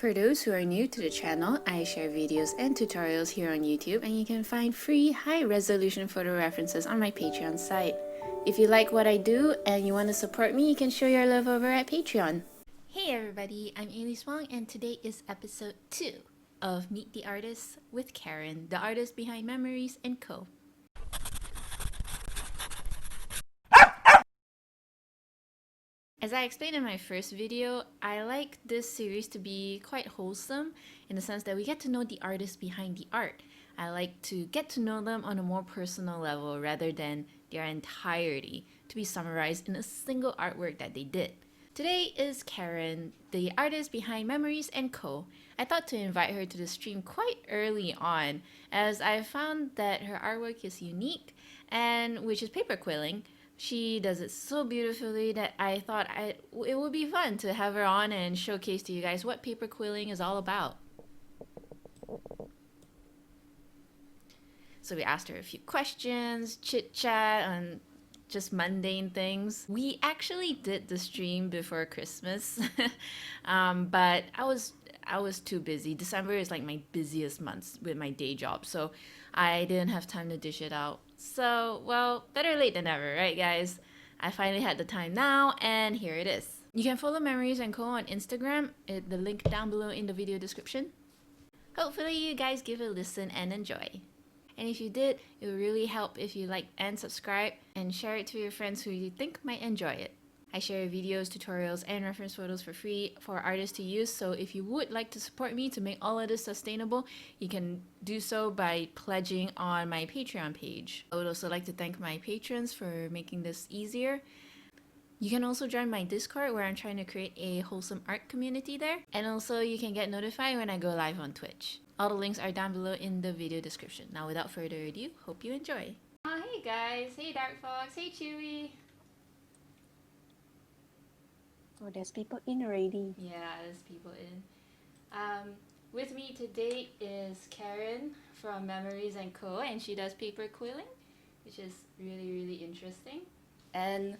For those who are new to the channel, I share videos and tutorials here on YouTube, and you can find free high-resolution photo references on my Patreon site. If you like what I do and you want to support me, you can show your love over at Patreon. Hey everybody, I'm Elise Wong, and today is episode 2 of Meet the Artist with Karen, the artist behind Memories & Co. As I explained in my first video, I like this series to be quite wholesome in the sense that we get to know the artist behind the art. I like to get to know them on a more personal level rather than their entirety to be summarized in a single artwork that they did. Today is Karen, the artist behind Memories & Co. I thought to invite her to the stream quite early on as I found that her artwork is unique, and which is paper quilling. She does it so beautifully that I thought it would be fun to have her on and showcase to you guys what paper quilling is all about. So we asked her a few questions, chit-chat on just mundane things. We actually did the stream before Christmas, but I was too busy. December is like my busiest month with my day job, so I didn't have time to dish it out. So, well, better late than never, right guys? I finally had the time now, and here it is. You can follow Memories & Co on Instagram, the link down below in the video description. Hopefully you guys give it a listen and enjoy. And if you did, it would really help if you like and subscribe and share it to your friends who you think might enjoy it. I share videos, tutorials, and reference photos for free for artists to use, so if you would like to support me to make all of this sustainable, you can do so by pledging on my Patreon page. I would also like to thank my patrons for making this easier. You can also join my Discord where I'm trying to create a wholesome art community there, and also you can get notified when I go live on Twitch. All the links are down below in the video description. Now without further ado, hope you enjoy. Hey guys, hey Dark Fox, hey Chewy. Oh, there's people in already. Yeah, there's people in. With me today is Karen from Memories & Co, and she does paper quilling, which is really interesting. And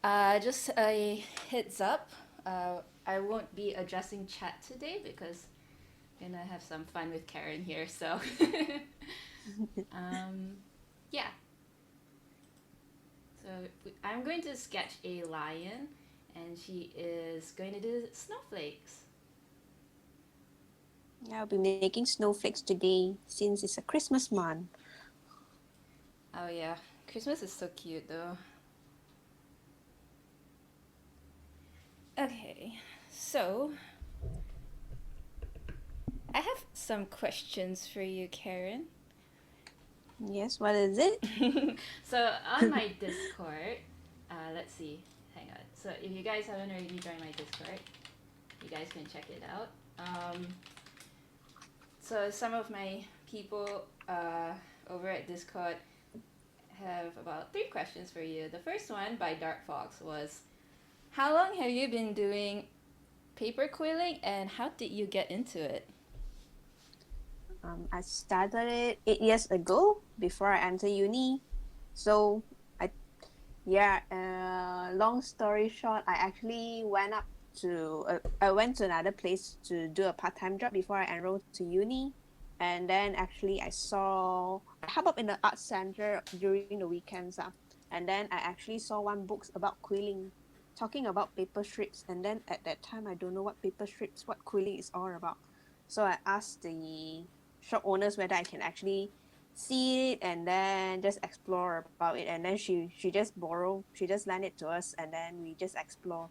just a heads up, I won't be addressing chat today because I'm gonna have some fun with Karen here, so yeah. So I'm going to sketch a lion, and she is going to do snowflakes. Yeah, I'll be making snowflakes today since it's a Christmas month. Oh yeah, Christmas is so cute though. Okay, so I have some questions for you, Karen. Yes, what is it? So on my Discord, let's see, hang on. So if you guys haven't already joined my Discord, you guys can check it out. So some of my people over at Discord have about 3 questions for you. The first one by Dark Fox was, how long have you been doing paper quilling and how did you get into it? I started it 8 years ago before I entered uni. So long story short, I actually went to another place to do a part-time job before I enrolled to uni. And then actually I help up in the art center during the weekends. And then I actually saw one book about quilling, talking about paper strips. And then at that time, I don't know what paper strips, what quilling is all about. So I asked the shop owners whether I can actually see it and then just explore about it. And then she just lent it to us, and then we just explore.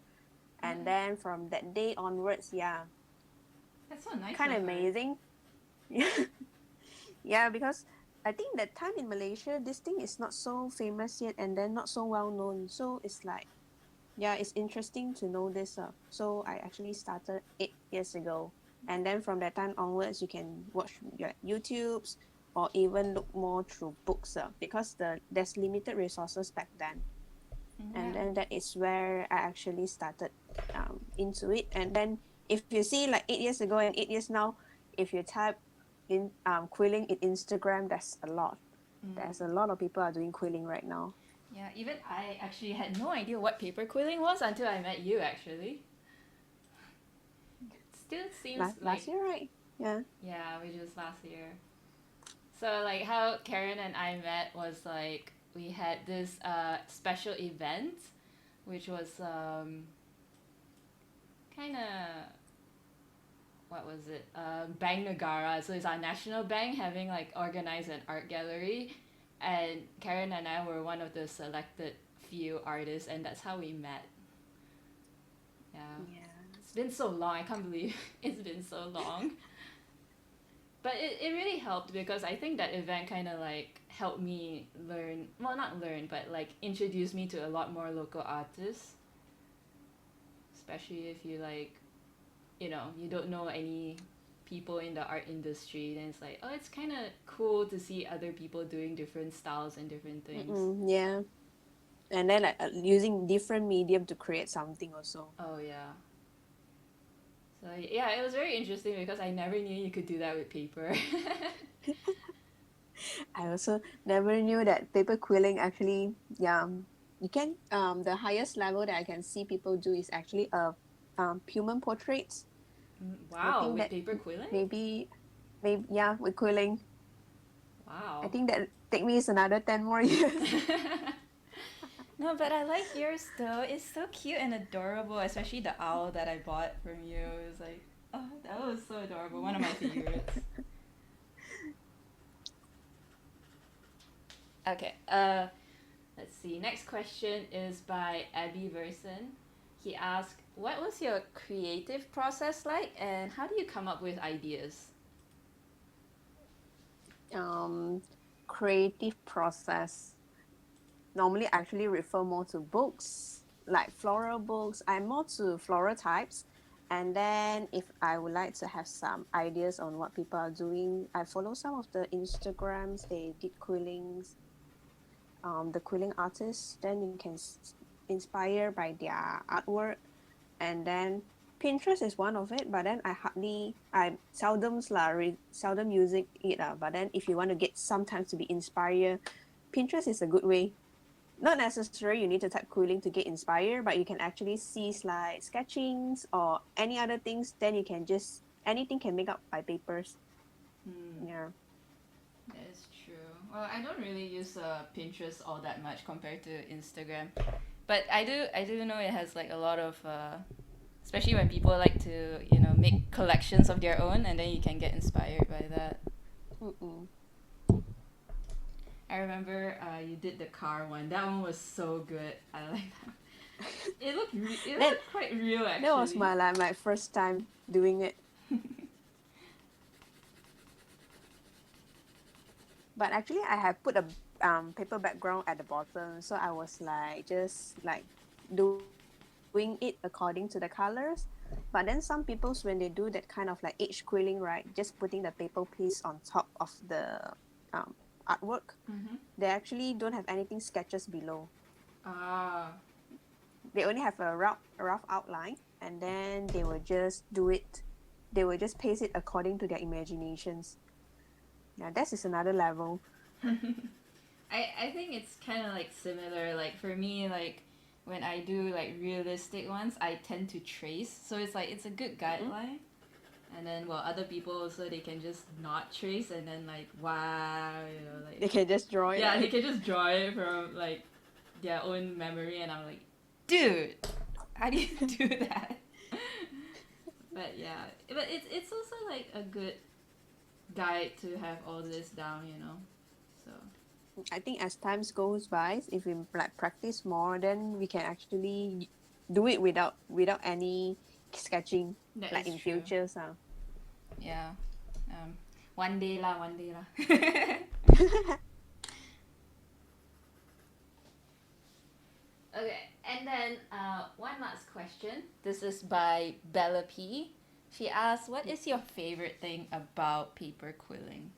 And then from that day onwards, yeah. That's so nice. Kind of amazing. Yeah, because I think that time in Malaysia, this thing is not so famous yet, and then not so well known. So it's like, yeah, it's interesting to know this. So I actually started 8 years ago. And then from that time onwards, you can watch your YouTubes or even look more through books because there's limited resources back then. Yeah. And then that is where I actually started into it. And then if you see like 8 years ago and 8 years now, if you type in quilling in Instagram, there's a lot. There's a lot of people are doing quilling right now. Yeah, even I actually had no idea what paper quilling was until I met you actually. still seems last like, year, right? Yeah. yeah, which was last year. So like how Karen and I met was like we had this special event, which was kind of what was it? Bank Nagara. So it's our national bank having like organized an art gallery, and Karen and I were one of the selected few artists, and that's how we met. Yeah, Yeah. it's been so long. I can't believe it's been so long. But it really helped because I think that event kind of like helped me learn, well, not learn, but like introduce me to a lot more local artists, especially if you like, you don't know any people in the art industry, then it's like, oh, it's kind of cool to see other people doing different styles and different things. Yeah. And then like using different medium to create something also. Oh, yeah. So, yeah, it was very interesting because I never knew you could do that with paper. I also never knew that paper quilling actually, yeah, you can the highest level that I can see people do is actually human portraits. I Wow, think with that paper quilling? maybe yeah, with quilling. I Wow. think that take me is another 10 more years. No, but I like yours though. It's so cute and adorable, especially the owl that I bought from you. It was like, oh, that was so adorable. One of my favorites. Okay, let's see. Next question is by Abby Verson. He asked, what was your creative process like and how do you come up with ideas? um Creative process. Normally I actually refer more to books, like floral books. I'm more to floral types. And then if I would like to have some ideas on what people are doing, I follow some of the Instagrams. They did quillings, the quilling artists. Then you can inspire by their artwork. And then Pinterest is one of it, but then I seldom using it. But then if you want to get sometimes to be inspired, Pinterest is a good way. Not necessarily you need to type cooling to get inspired, but you can actually see like sketchings or any other things. Then you can just anything can make up by papers. Hmm. Yeah. That is true. Well, I don't really use Pinterest all that much compared to Instagram, but I do know it has like a lot of, especially when people like to make collections of their own, and then you can get inspired by that. Mm-mm. I remember you did the car one. That one was so good. I like that. It That looked quite real that was actually. my first time doing it. But actually, I have put a paper background at the bottom, so I was like just like doing it according to the colors. But then some people's when they do that kind of like edge quilling, right, just putting the paper piece on top of the um, artwork, Mm-hmm. they actually don't have anything sketches below. Ah. They only have a rough outline, and then they will just do it. They will just paste it according to their imaginations. Yeah, that is another level. I think it's kind of like similar. Like for me, like when I do like realistic ones, I tend to trace. So it's like it's a good Mm-mm. guideline. And then while other people also they can just not trace and then like wow, like They can just draw it, yeah, they right? can just draw it from like their own memory and I'm like, dude, how do you do that? But yeah, but it's also like a good guide to have all this down. So I think as times goes by, if we like practice more, then we can actually do it without any sketching, that like is in true. futures. Yeah. Um, one day lah, one day lah. Okay, and then one last question. This is by Bella P. She asks, "What is your favorite thing about paper quilling?"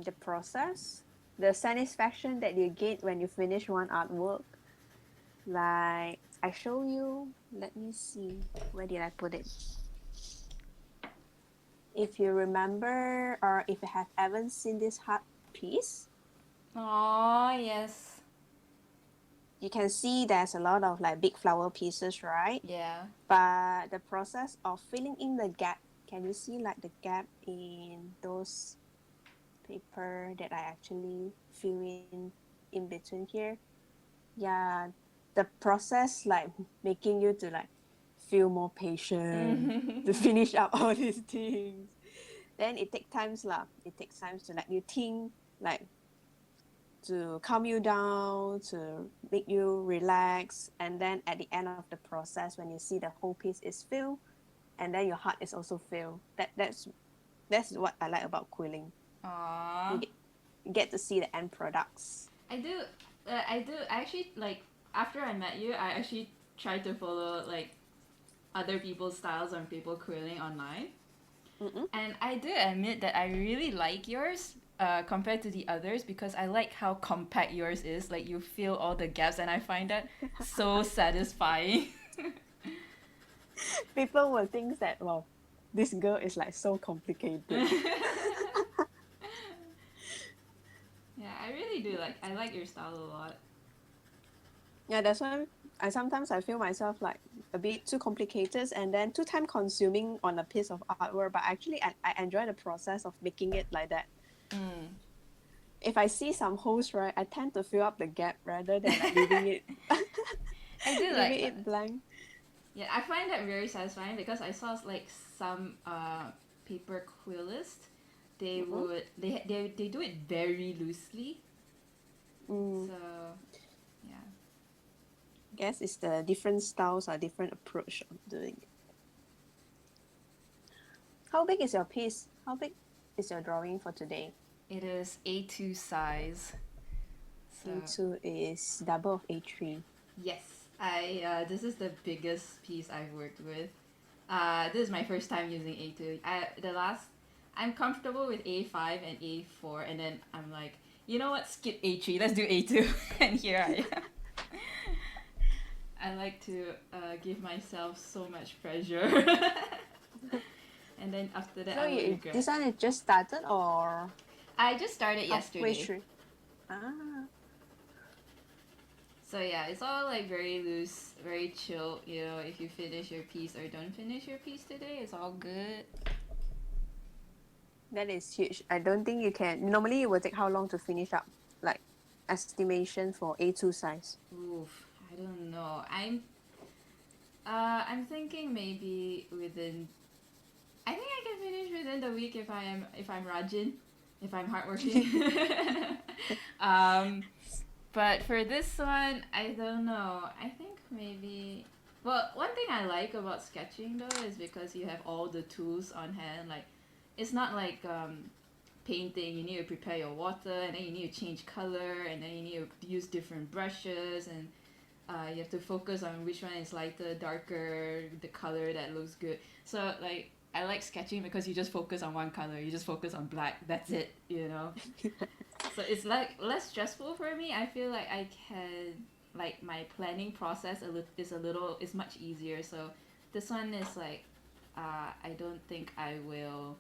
The process, the satisfaction that you get when you finish one artwork. Like I show you. Let me see. Where did I put it? If you remember, or if you have ever seen this heart piece, Oh yes. you can see there's a lot of like big flower pieces, right? Yeah. But the process of filling in the gap, can you see like the gap in those paper that I actually fill in between here? Yeah, the process like making you to like feel more patient to finish up all these things. Then it takes times lah. It takes times to let you think, like to calm you down, to make you relax, and then at the end of the process, when you see the whole piece is filled, and then your heart is also filled. That's what I like about quilling. Aww. You get to see the end products. I do. I actually like. After I met you, I actually tried to follow like other people's styles on paper quilling online. Mm-mm. And I do admit that I really like yours compared to the others because I like how compact yours is. Like you fill all the gaps, and I find that so satisfying. People will think that, well, this girl is like so complicated. Yeah, I really do like. I like your style a lot. Yeah, that's why I feel myself like a bit too complicated and then too time consuming on a piece of artwork. But actually, I enjoy the process of making it like that. Mm. If I see some holes, right, I tend to fill up the gap rather than like leaving it I do like. leaving it blank. Yeah, I find that very satisfying because I saw like some paper quillists. They Mm-hmm. would they do it very loosely. Mm. So yeah. Guess it's the different styles or different approach of doing it. How big is your piece? How big is your drawing for today? It is A2 size. So A2 is double of A3. yes, I this is the biggest piece I've worked with. This is my first time using A2. I'm comfortable with A5 and A4, and then I'm like, you know what? Skip A3. Let's do A2, and here I am. I like to give myself so much pressure, and then after that So I will regret. this one is just started or I just started halfway yesterday. through? Ah, So yeah, it's all like very loose, very chill. You know, if you finish your piece or don't finish your piece today, it's all good. that is huge. I don't think you can. Normally, it will take how long to finish up? Like estimation for A2 size. Oof, I don't know. I'm thinking maybe within. I think I can finish within the week if I'm Rajin, if I'm hardworking. um, but for this one, I don't know. I think maybe. Well, one thing I like about sketching though is because you have all the tools on hand. Like, it's not like painting. You need to prepare your water, and then you need to change color, and then you need to use different brushes, and you have to focus on which one is lighter, darker, the color that looks good. So like I like sketching because you just focus on one color. You just focus on black. That's it. You know. So it's like less stressful for me. I feel like I can like my planning process is much easier. So this one is like I don't think I will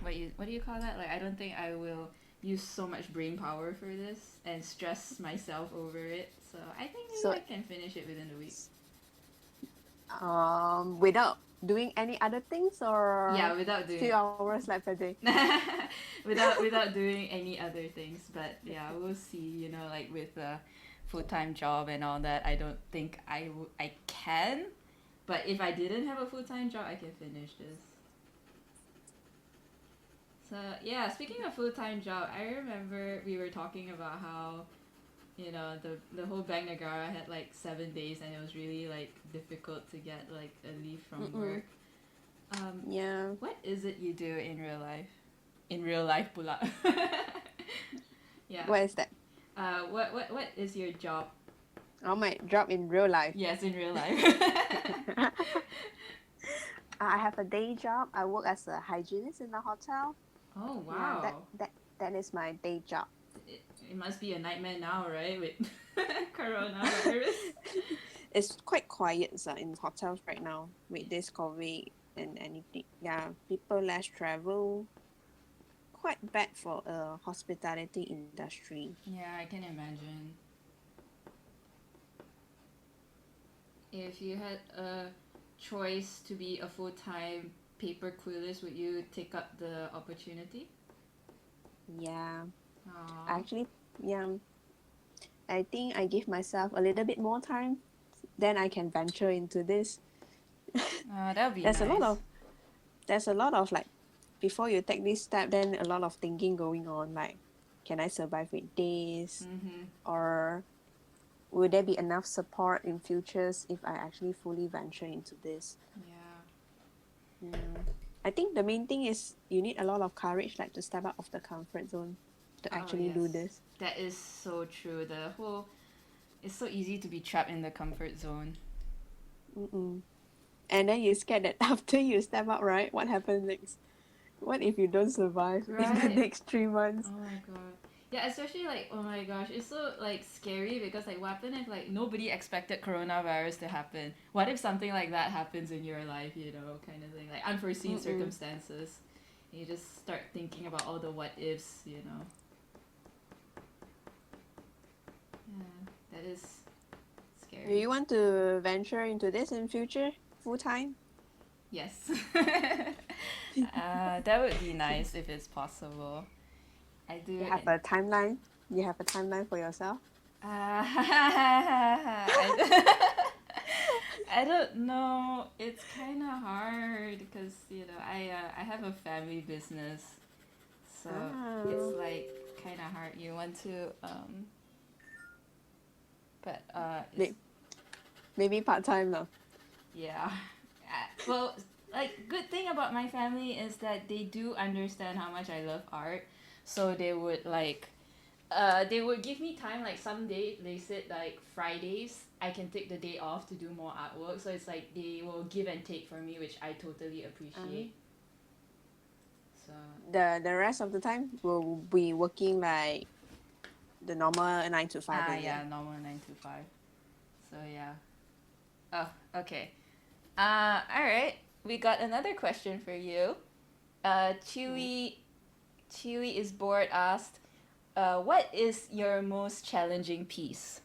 what do you call that? Like I don't think I will use so much brain power for this and stress myself over it. So I think maybe So I can finish it within the week. without doing any other things Yeah, or without few doing hours like per day. without doing any other things. But yeah, we'll see. You know, like with a full-time job and all that, I don't think I can. But if I didn't have a full-time job, I can finish this. So yeah, speaking of full-time job, I remember we were talking about how you know the whole Bang Nagara had like 7 days and it was really like difficult to get like a leave from Mm-mm. work. Yeah. What is it you do in real life? In real life, pula. Yeah. What is that? What is your job? Oh, my job in real life. Yes, in real life. I have a day job. I work as a hygienist in a hotel. Oh Yeah, wow. that is my day job. It must be a nightmare now, right? With coronavirus. It's quite quiet in hotels right now with this COVID and anything. Yeah, people less travel, quite bad for a hospitality industry. Yeah, I can imagine. If you had a choice to be a full-time paper quillist, would you take up the opportunity? Yeah, Aww. actually, yeah, I think I give myself a little bit more time, then I can venture into this. That would be There's a lot nice. of like before you take this step, then a lot of thinking going on, like can I survive with this, Mm-hmm. or will there be enough support in futures if I actually fully venture into this? Yeah. Yeah. I think the main thing is you need a lot of courage, like to step out of the comfort zone to Oh, actually do yes. this. That is so true. It's so easy to be trapped in the comfort zone. Mm-mm. And then you're scared that after you step out, right? What happens next? What if you don't survive in the Right? next 3 months? Oh my god. Yeah, especially like, oh my gosh, it's so like scary because like what happened if like nobody expected coronavirus to happen? What if something like that happens in your life, kind of thing, like unforeseen Mm-mm. circumstances. And you just start thinking about all the what ifs. Yeah, that is Do scary. you want to venture into this in future full time? Yes. That would be nice if it's possible. I You do. have a timeline. You have a timeline for yourself. I don't know. It's kind of hard because I have a family business, so it's Ah, like kind of hard. You want to but it's may- maybe part time now. yeah. Well, like good thing about my family is that they do understand how much I love art, so they would give me time. Like some day they said like Fridays I can take the day off to do more artwork, so it's like they will give and take for me, which I totally appreciate. So The rest of the time will be working like the normal 9 to 5, is it? yeah, normal 9 to 5. So yeah. Oh, okay. All right. We got another question for you. Mm. Chewy is bored. Asked, what is your most challenging piece?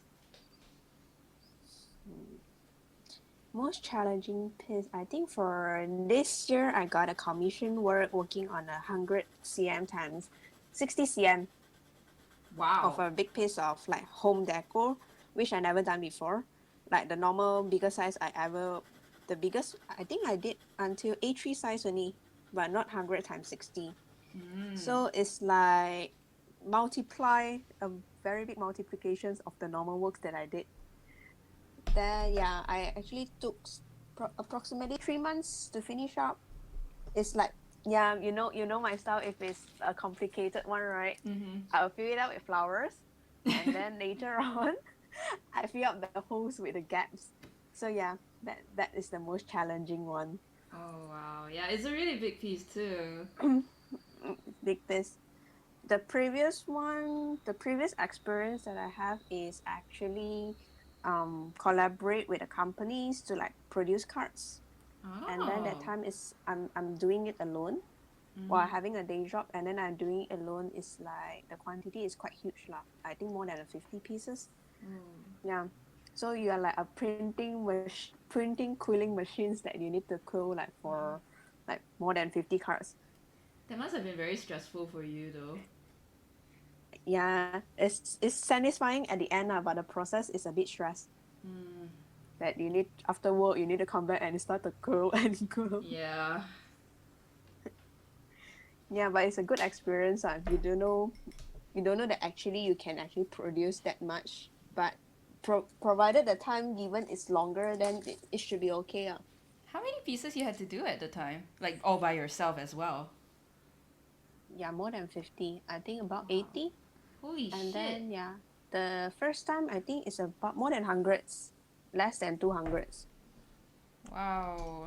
Most challenging piece, I think for this year, I got a commission work working on 100 cm times 60 cm of Wow. a big piece of like home decor, which I never done before. Like the normal bigger size the biggest I think I did until A3 size only, but not 100 times 60. Mm. So it's like multiply a very big multiplications of the normal works that I did. Then yeah, I actually took approximately 3 months to finish up. It's like yeah, you know my style. If it's a complicated one, right? Mm-hmm. I'll fill it up with flowers, and then later on, I fill up the holes with the gaps. So yeah, that is the most challenging one. Oh wow. Yeah, it's a really big piece too. Big piece. The previous experience that I have is actually collaborate with the companies to like produce cards. And then that Oh. time is I'm doing it alone while Mm-hmm. having a day job, and then I'm doing it alone is like the quantity is quite huge lah. I think more than 50 pieces. Mm. Yeah. So you are like a printing quilling machines that you need to quill like Wow. for like more than 50 cards. That must have been very stressful for you though. Yeah, it's satisfying at the end lah, but the process is a bit stress. Mm. That you need after work you need to come back and start to quill and quill. Yeah. Yeah, but it's a good experience. You don't know that actually you can actually produce that much, but provided the time given is longer, then it should be okay. How many pieces you had to do at the time? Like all by yourself as well. Yeah, more than 50. I think about Wow. 80. Holy And shit. then yeah, the first time I think it's about more than hundreds, less than 200s. Wow.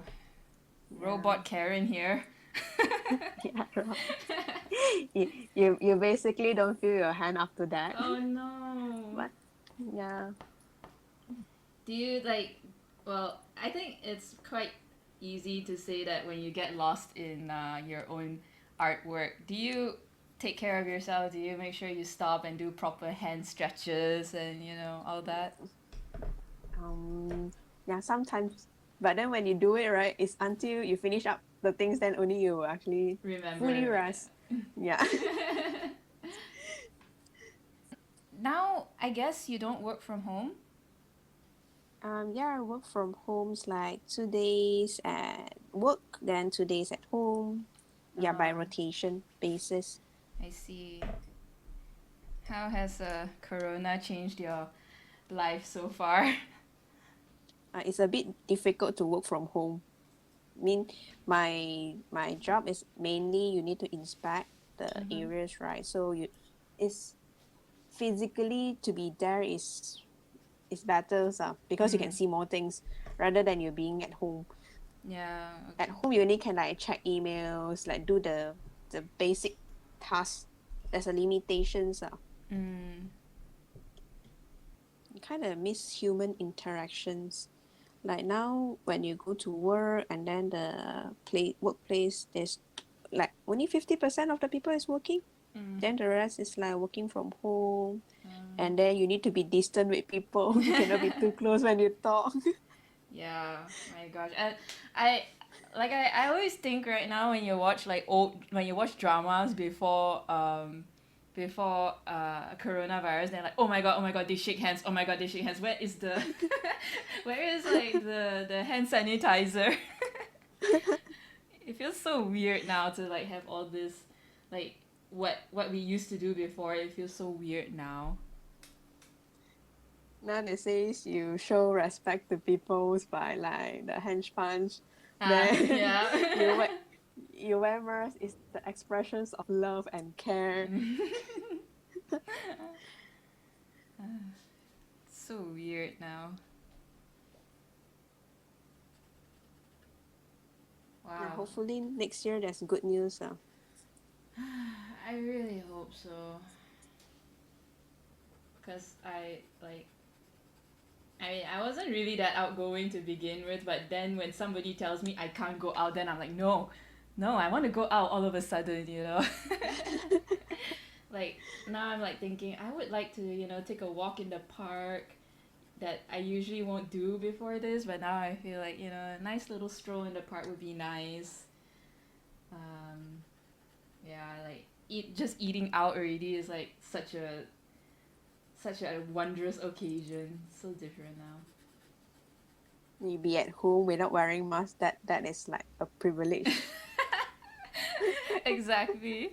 Yeah. Robot Karen here. Yeah, right. You basically don't feel your hand after that. Oh no. But yeah. Do you like? Well, I think it's quite easy to say that when you get lost in your own artwork. Do you take care of yourself? Do you make sure you stop and do proper hand stretches and all that? Um, yeah, sometimes. But then when you do it, right, it's until you finish up the things, then only you will actually fully Remember, rest. Yeah. yeah. Now, I guess you don't work from home. Yeah, I work from homes like 2 days at work, then 2 days at home. Yeah, by Uh, rotation basis. I see. How has Corona changed your life so far? It's a bit difficult to work from home. I mean, my job is mainly you need to inspect the Mm-hmm. areas, right? So you, it's physically to be there is better, so, because you can Mm. see more things rather than you being at home. Yeah. At Okay. home, you only can like check emails, like do the basic tasks. There's a limitations. Mm. You kind of miss human interactions. Like now, when you go to work and then the workplace, there's like only 50% of the people is working. Mm. Then the rest is like working from home, Um, and then you need to be distant with people. You cannot be too close when you talk. yeah. My gosh. And I I always think right now when you watch when you watch dramas before coronavirus, they're like, oh my god, they shake hands, oh my god, they shake hands, where is the where is like the hand sanitizer? It feels so weird now to like have all this like what we used to do before. It feels so weird now. Now they says you show respect to peoples by like the hand punch. Then Yeah. you wear mask is the expressions of love and care. So weird now. Yeah, Wow. hopefully next year there's good news. I really hope so. Cause I mean, I wasn't really that outgoing to begin with, but then when somebody tells me I can't go out, then I'm like, no, no, I want to go out all of a sudden. Like now I'm like thinking I would like to, take a walk in the park that I usually won't do before this, but now I feel like, a nice little stroll in the park would be nice. Um, yeah, like eating out already is like such a wondrous occasion. So different now. You be at home without wearing mask. That is like a privilege. Exactly.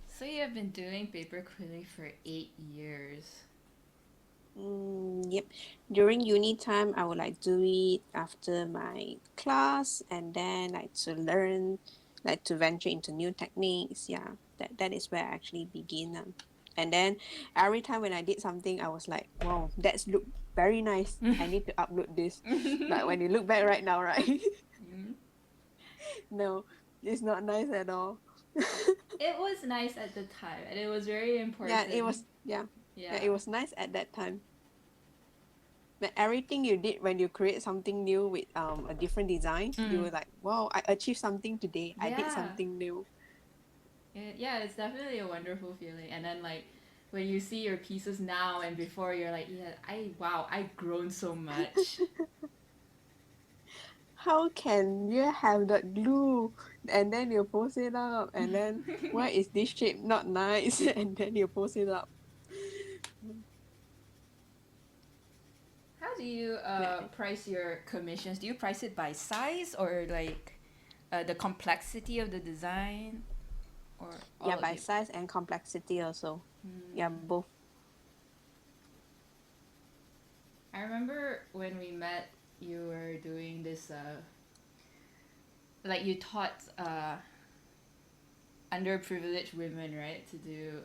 So you have been doing paper quilling for 8 years. Yep. During uni time, I would like do it after my class, and then like to learn, like to venture into new techniques. Yeah, that is where I actually begin. And then every time when I did something, I was like, wow, that's look very nice. I need to upload this. But when you look back right now, right? Mm. No, it's not nice at all. It was nice at the time, and it was very Yeah, it important. was. Yeah, yeah, Yeah. it was nice at that time. But everything you did when you create something new with a different design, you Mm. were like, wow, I achieved something today. I did Yeah. something new. Yeah, it's definitely a wonderful feeling. And then like when you see your pieces now and before, you're like, yeah, wow, I've grown so much. How can you have that glue and then you post it up and then why is this shape not nice and then you post it up? How do you Nah. price your commissions? Do you price it by size or like the complexity of the design or Yeah, all of by the above? size and complexity also. Yeah, Hmm. both. I remember when we met, you were doing this like you taught underprivileged women, right, to do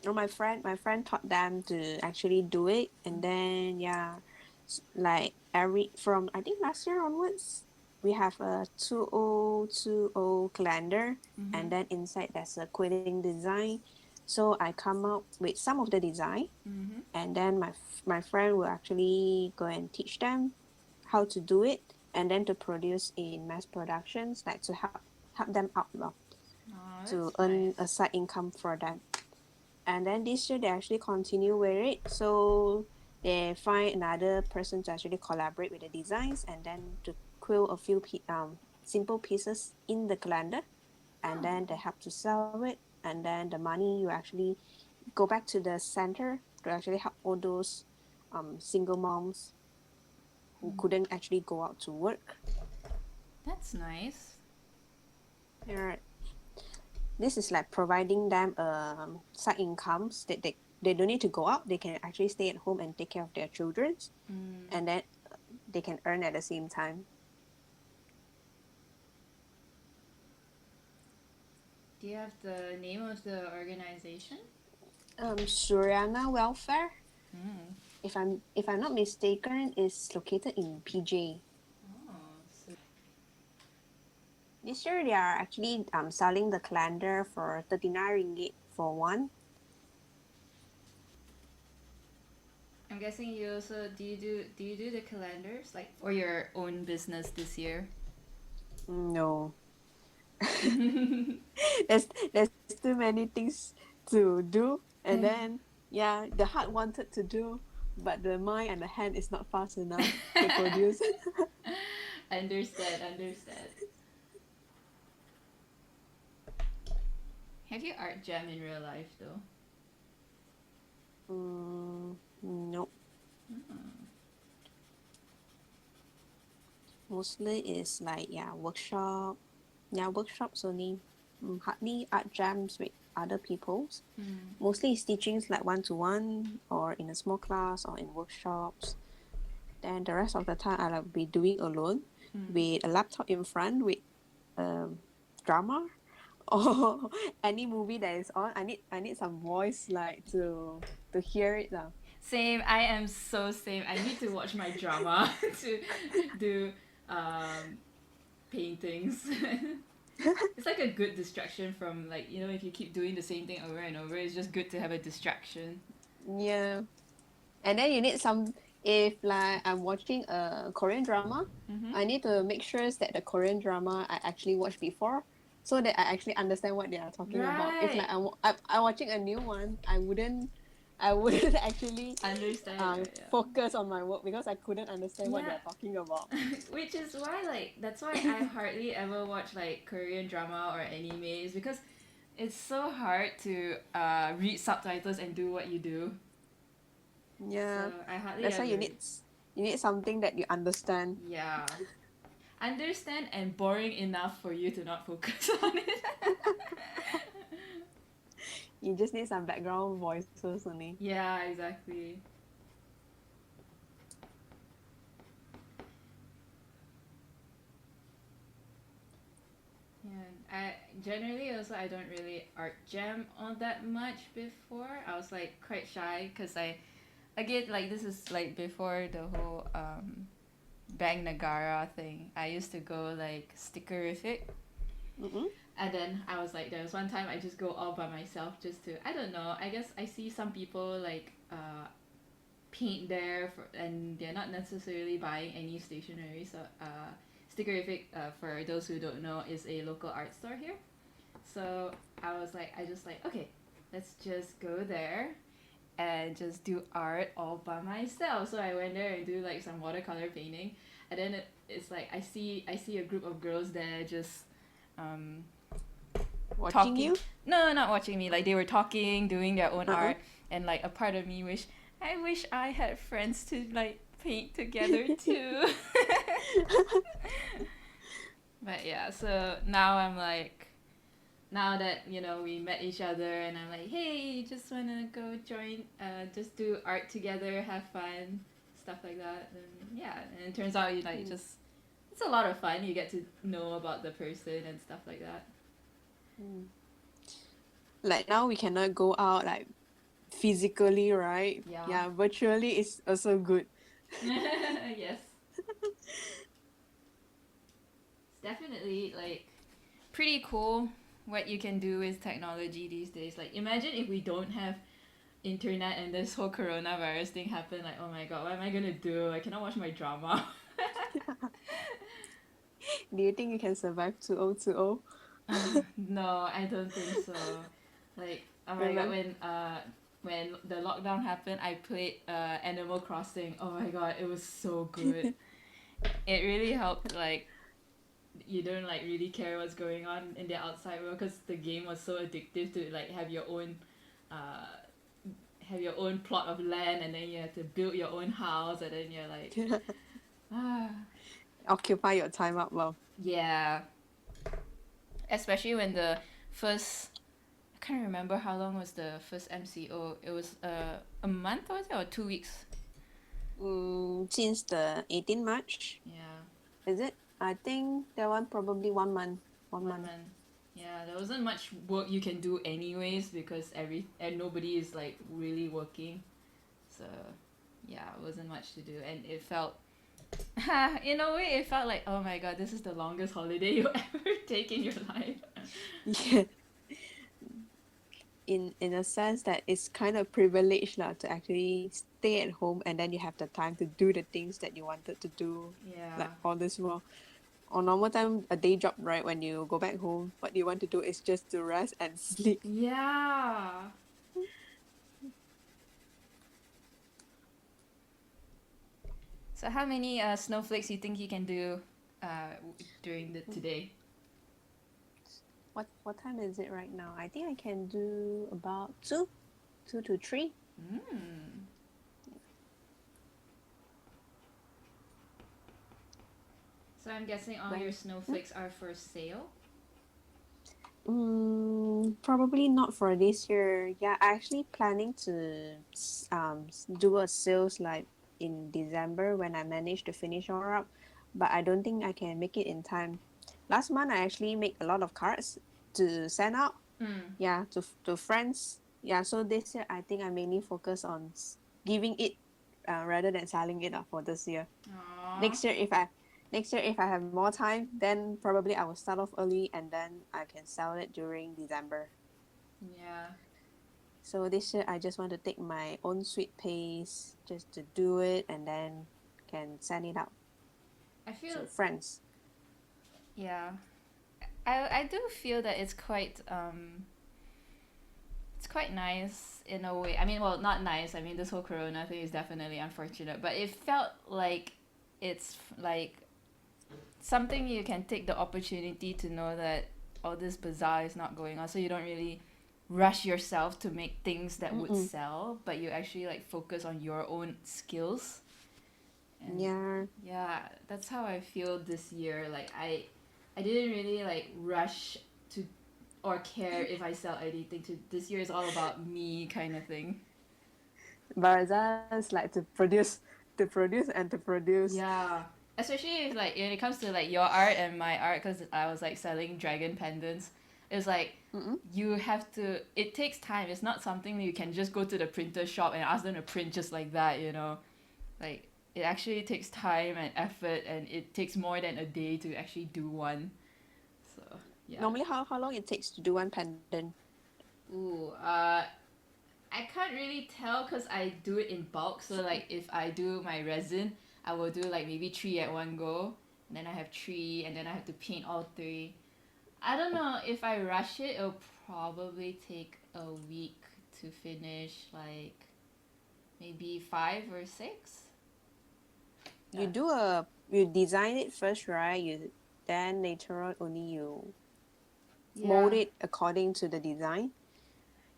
No, my friend taught them to actually do it, and then yeah, like every from I think last year onwards, we have a 2020 calendar, mm-hmm, and then inside there's a quilling design. So I come up with some of the design, mm-hmm. and then my friend will actually go and teach them how to do it. and then to produce in mass productions, like to help them out lor, Oh, to that's earn a nice. side income for them. And then this year they actually continue with it, so they find another person to actually collaborate with the designs and then to quill a few simple pieces in the calendar, and Oh, then they help to sell it, and then the money you actually go back to the center to actually help all those single moms who couldn't actually go out to work. that's nice. Yeah, this is like providing them side incomes that they don't need to go out. They can actually stay at home and take care of their children, Mm. and then they can earn at the same time. Do you have the name of the organization? Suriana Welfare, Mm. if I'm not mistaken, is located in PJ. Oh, so This year they are actually selling the calendar for 39 ringgit for one. I'm guessing you also do you do the calendars like for your own business this year? No, there's too many things to do, and then yeah, the heart wanted to do, but the mind and the hand is not fast enough to produce. Understand. Have you art jam in real life though? Nope. Mm. Mostly is like workshops only. Hardly art jams with other peoples. Mm. Mostly it's teachings like one to one or in a small class or in workshops. Then the rest of the time I'll be doing alone Mm. with a laptop in front with um drama or any movie that is on. I need some voice like to hear it lah. Same. I am so same. I need to watch my drama to do um, paintings. It's like a good distraction from like if you keep doing the same thing over and over, it's just good to have a distraction. Yeah. And then you need some, if like I'm watching a Korean drama, Mm-hmm. I need to make sure that the Korean drama I actually watched before so that I actually understand what they are talking about. If like Right. I'm watching a new one, I wouldn't actually Understand. focus on my work because I couldn't understand what they Yeah. are talking about. Which is why like that's why I hardly ever watch like Korean drama or animes because it's so hard to read subtitles and do what you do. So Yeah. I hardly That's why you ever. need something that you understand. Yeah. Understand and boring enough for you to not focus on it. You just need some background voices only. Yeah, exactly. Yeah, I generally also I don't really art jam all that much before. I was like quite shy because I again like this is like before the whole Bang Nagara thing. I used to go like stickerific. Mm-mm. And then I was like, there was one time I just go all by myself just to, I don't know, I guess I see some people like paint there and they're not necessarily buying any stationery. So Stickerific, for those who don't know, is a local art store here. So I just like, okay, let's just go there and just do art all by myself. So I went there and do like some watercolor painting, and then it's like I see a group of girls there just um, Watching talking. you? No, not watching me. Like they were talking, doing their own Uh-uh. art, and like a part of me wish I had friends to like paint together too. But yeah, so now I'm like, now that we met each other, and I'm like, hey, just wanna go join, just do art together, have fun, stuff like that, and yeah, and it turns out you like just it's a lot of fun. You get to know about the person and stuff like that. Mm. Like now we cannot go out like physically, right? Yeah. Yeah, virtually is also good. Yes. It's definitely like pretty cool what you can do with technology these days. Like imagine if we don't have internet and this whole coronavirus thing happened, like oh my god, what am I gonna do? I cannot watch my drama. Do you think you can survive 2020? No, I don't think so. Like, oh my god, Remember? when the lockdown happened, I played Animal Crossing. Oh my god, it was so good. It really helped. Like, you don't like really care what's going on in the outside world because the game was so addictive to like uh, have your own plot of land, and then you have to build your own house, and then you're like, ah, Occupy your time up well. yeah. Especially when the first, I can't remember how long was the first MCO. It was a month, was it, or 2 weeks? Since the 18 March, Yeah, is it? I think that one probably 1 month. 1 month. 1 month. Yeah, there wasn't much work you can do anyways because and nobody is like really working. So yeah, it wasn't much to do, and it felt in a way it felt like, oh my god, this is the longest holiday you ever take in your life. Yeah. In a sense that it's kind of privileged lah to actually stay at home and then you have the time to do the things that you wanted to do Yeah. like all this while. On normal time, a day job, right? When you go back home, what you want to do is just to rest and sleep. Yeah. So how many snowflakes you think you can do during the today? What time is it right now? I think I can do about two to three. Mm. So I'm guessing all your When snowflakes are for sale. probably not for this year. Yeah, I actually planning to do a sales like in December when I manage to finish all up, but I don't think I can make it in time. Last month I actually make a lot of cards to send out. Mm. Yeah, to friends. Yeah, so this year I think I mainly focus on giving it, rather than selling it for this year. Aww. Next year if I have more time, then probably I will start off early and then I can sell it during December. Yeah. So this year I just want to take my own sweet pace just to do it and then can send it out I feel to friends. yeah. I do feel that it's quite nice in a way. I mean, well, not nice. I mean, this whole corona thing is definitely unfortunate, but it felt like it's like something you can take the opportunity to know that all this bazaar is not going on, so you don't really rush yourself to make things that would Mm-mm. sell, but you actually like focus on your own skills. And Yeah. yeah, that's how I feel this year. Like I didn't really like rush to or care if I sell anything. To this year is all about me kind of thing. Bazaar is like to produce and to produce. Yeah, especially if like when it comes to like your art and my art, because I was like selling dragon pendants. It's like Mm-mm. you have to. It takes time. It's not something you can just go to the printer shop and ask them to print just like that. You know, like it actually takes time and effort, and it takes more than a day to actually do one. So yeah. Normally how long it takes to do one pendant? Ooh, I can't really tell because I do it in bulk. So like if I do my resin, I will do like maybe three at one go, and then I have three, and then I have to paint all three. I don't know if I rush it, it'll probably take a week to finish like maybe five or six. You Yeah. you design it first, right? You then later on only you mold Yeah. it according to the design.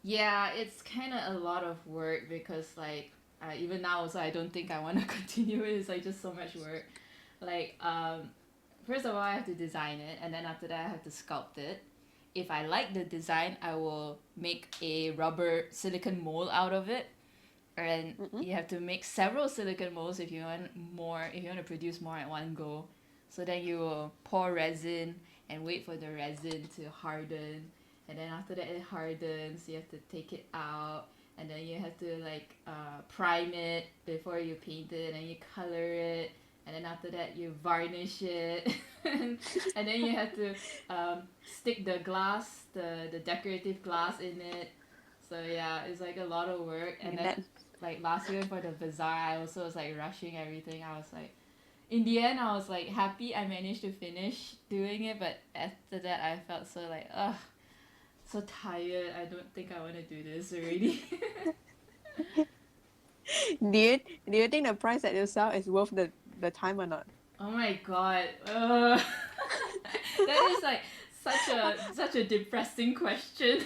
Yeah, it's kind of a lot of work because like even now also I don't think I want to continue it. It's like just so much work. Like first of all I have to design it, and then after that I have to sculpt it. If I like the design, I will make a rubber silicone mold out of it. And Mm-mm. you have to make several silicone molds if you want more, if you want to produce more at one go. So then you will pour resin and wait for the resin to harden, and then after that it hardens, you have to take it out, and then you have to like prime it before you paint it, and then you color it, and then after that you varnish it, and then you have to stick the glass, the decorative glass in it. So yeah, it's like a lot of work. And And then that like last year for the bazaar, I also was like rushing everything. I was like, in the end, I was like happy I managed to finish doing it, but after that, I felt so like, ugh, so tired. I don't think I want to do this already. Do you think the price that you sell is worth the time or not? Oh my god. That is like such a depressing question.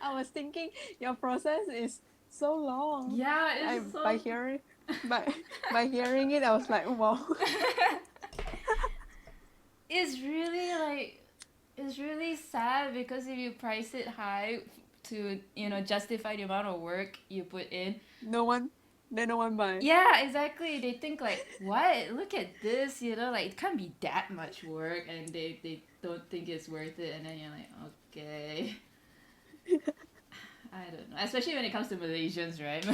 I was thinking your process is so long. Yeah, I it's by so. hearing by by hearing it, I was like, wow. It's really like it's really sad because if you price it high to justify the amount of work you put in. No one, then no one buy. Yeah, exactly. They think like, what? Look at this, like it can't be that much work, and they don't think it's worth it, and then you're like, okay. I don't know. Especially when it comes to Malaysians, right?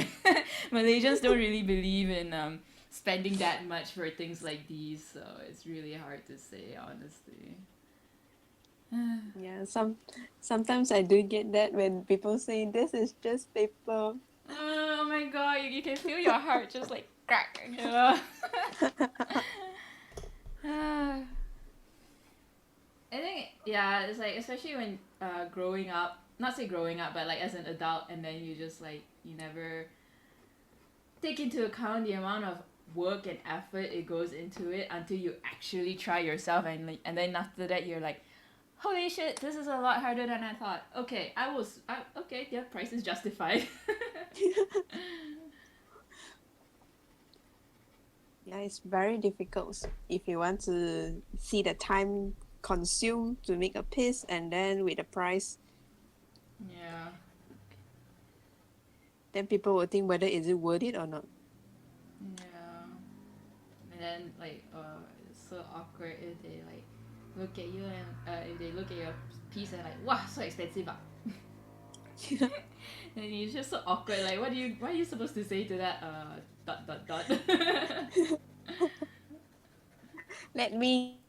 Malaysians don't really believe in spending that much for things like these, so it's really hard to say, honestly. Yeah, sometimes I do get that when people say this is just paper. Oh my god, you can feel your heart just like crack. I think yeah, it's like especially when growing up, not say growing up, but like as an adult, and then you just like you never take into account the amount of work and effort it goes into it until you actually try yourself, and then after that you're like, holy shit, this is a lot harder than I thought. Okay, okay, the price is justified. Yeah, it's very difficult if you want to see the time consumed to make a piece and then with the price, Yeah. then people will think whether is it worth it or not. Yeah. And then like it's so awkward if they like look at you and if they look at your piece and like, wow, so expensive. And it's just so awkward. Like, what are you supposed to say to that? Dot dot dot. Let me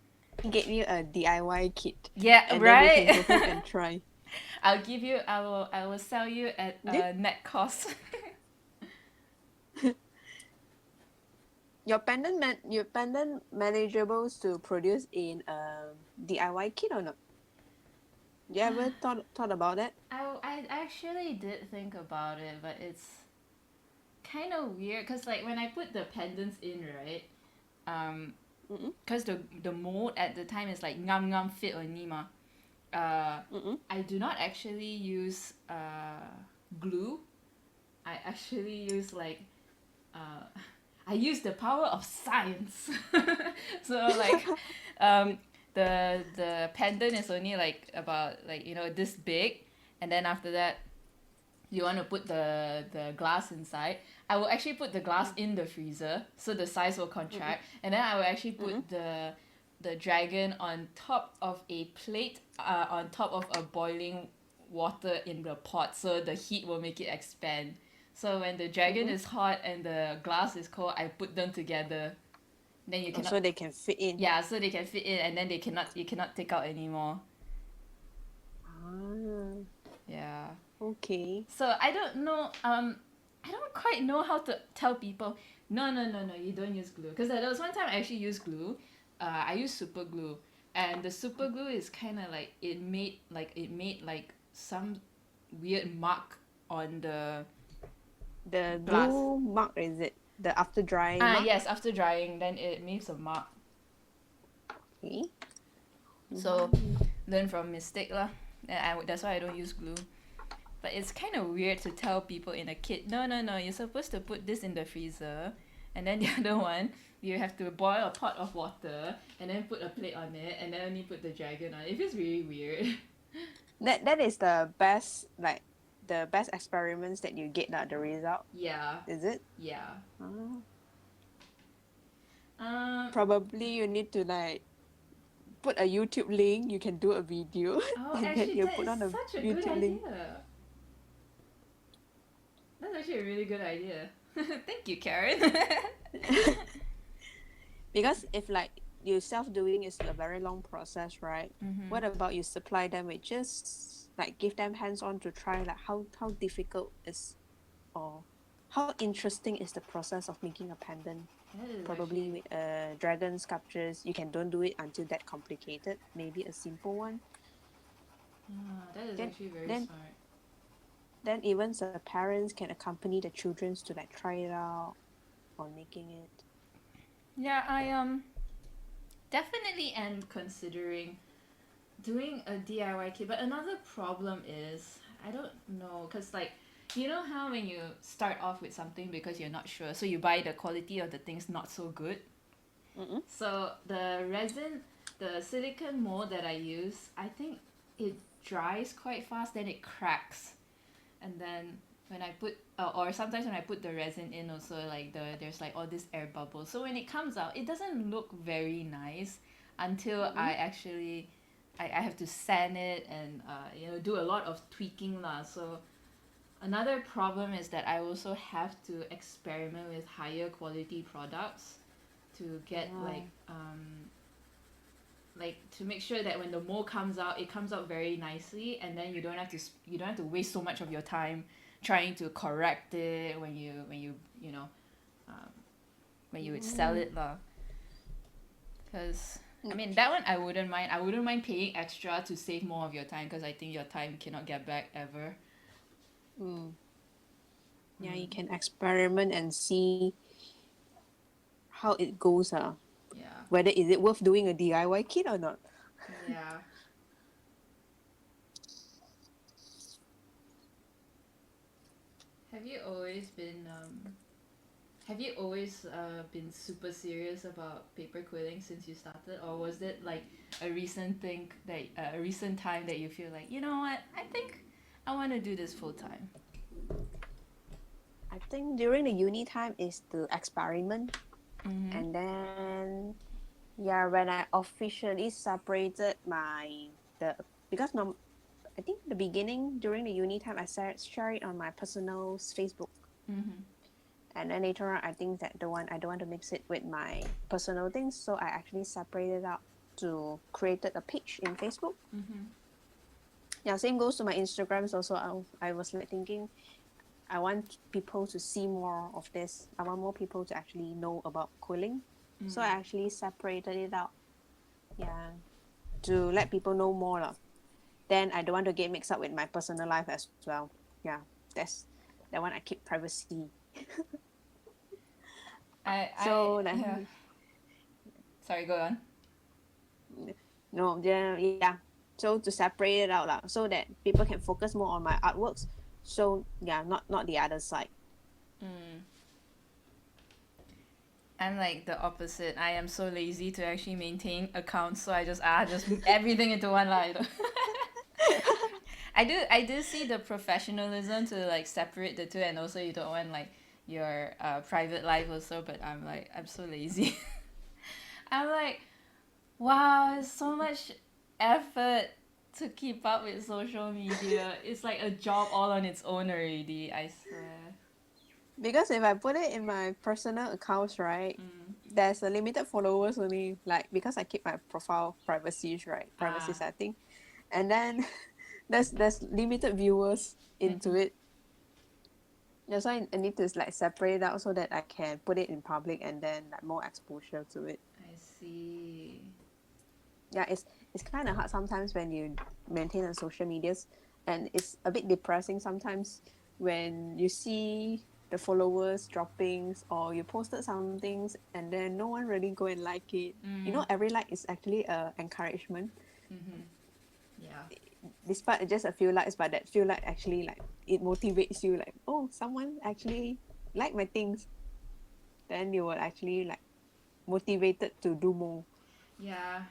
get you a DIY kit Yeah, and then you can right. go home and try. I will sell you at Yeah. net cost. Your pendant manageable to produce in a DIY kit or not? You ever thought about that? I actually did think about it, but it's kind of weird because like when I put the pendants in, right? Mm-mm. Because the mold at the time is like ngam fit only ma. Mm-mm. I do not actually use glue. I actually use like uh, I use the power of science. So like the pendant is only like about like this big, and then after that you want to put the glass inside. I will actually put the glass in the freezer so the size will contract, and then I will actually put the dragon on top of a plate on top of a boiling water in the pot so the heat will make it expand. So when the dragon is hot and the glass is cold, I put them together. Then you cannot. So they can fit in. Yeah, so they can fit in, and then you cannot take out anymore. Ah, Yeah. okay. So I don't know. I don't quite know how to tell people. No, you don't use glue. Because there was one time I actually used glue. I used super glue, and the super glue is kind of like it made like some weird mark on the The glass. glue mark, is it? The after drying mark? Yes, after drying, then it leaves a mark. Okay. So learn from mistake lah. And that's why I don't use glue. But it's kind of weird to tell people in a kit, no, you're supposed to put this in the freezer, and then the other one, you have to boil a pot of water, and then put a plate on it, and then only put the dragon on it. It feels really weird. That is the best, like the best experiments that you get the result. Yeah, Is it? yeah. Probably you need to like put a YouTube link. You can do a video Oh, and then actually, you that put is on a such a good YouTube link. idea. That's actually a really good idea. Thank you, Karen. Because if like you self-doing is a very long process, right? What about you supply them with just like give them hands-on to try like how difficult is or how interesting is the process of making a pendant? That is Probably actually with dragon sculptures, you can don't do it until that complicated. Maybe a simple one. that is Then actually very then smart. then even the parents can accompany the children to like try it out on making it. Yeah, I definitely am considering doing a DIY kit, but another problem is I don't know because like you know how when you start off with something because you're not sure, so you buy the quality of the things not so good. Mm-mm. So the resin, the silicone mold that I use, I think it dries quite fast, then it cracks, and then when I put or sometimes when I put the resin in also like there's like all this air bubbles. So when it comes out, it doesn't look very nice until Mm-mm. I actually I have to sand it and do a lot of tweaking lah. So another problem is that I also have to experiment with higher quality products to get Oh. like to make sure that when the mold comes out, it comes out very nicely, and then you don't have to waste so much of your time trying to correct it you know um, when you would sell Mm. it lah. Because I Mm. mean that one I wouldn't mind paying extra to save more of your time because I think your time cannot get back ever. Mm. Yeah, you Mm, can experiment and see how it goes. yeah, Whether is it worth doing a DIY kit or not. yeah. Have you always been been super serious about paper quilling since you started, or was it like a recent time that you feel like you know what I think I want to do this full time? I think during the uni time is the experiment, Mhm. and then yeah, when I officially separated my the because no, I think the beginning during the uni time I share it on my personal Facebook, Mhm. and then later on I think that the one I don't want to mix it with my personal things, so I actually separated out to created a page in Facebook. Mhm. Yeah, same goes to my Instagrams also. I was like thinking I want people to see more of this. I want more people to actually know about quilling. So I Mm. actually separated it out. Yeah. To let people know more. Lah. Then I don't want to get mixed up with my personal life as well. Yeah. That's that one I keep privacy. I So like, yeah. Sorry, go on. no, yeah. So to separate it out lah, so that people can focus more on my artworks. So yeah, not the other side. Mm. I'm like the opposite. I am so lazy to actually maintain accounts, so I just everything into one line. I do see the professionalism to like separate the two, and also you don't want like your private life also. But I'm so lazy. I'm like, wow, it's so much effort to keep up with social media. It's like a job all on its own already. I swear. Because if I put it in my personal accounts, right, Mm. there's a limited followers only. Like because I keep my profile privacy, right, privacy Ah. setting, and then there's limited viewers into Mm-hmm. it. That's why I need to like separate it out so that I can put it in public and then like more exposure to it. I see. Yeah, it's kind of hard sometimes when you maintain on social medias, and it's a bit depressing sometimes when you see the followers droppings or you posted some things and then no one really go and like it. You know, Mm. every like is actually a encouragement, Mm-hmm. Yeah. despite just a few likes, but that few like actually like it motivates you like, oh, someone actually like my things. Then you will actually like motivated to do more. Yeah,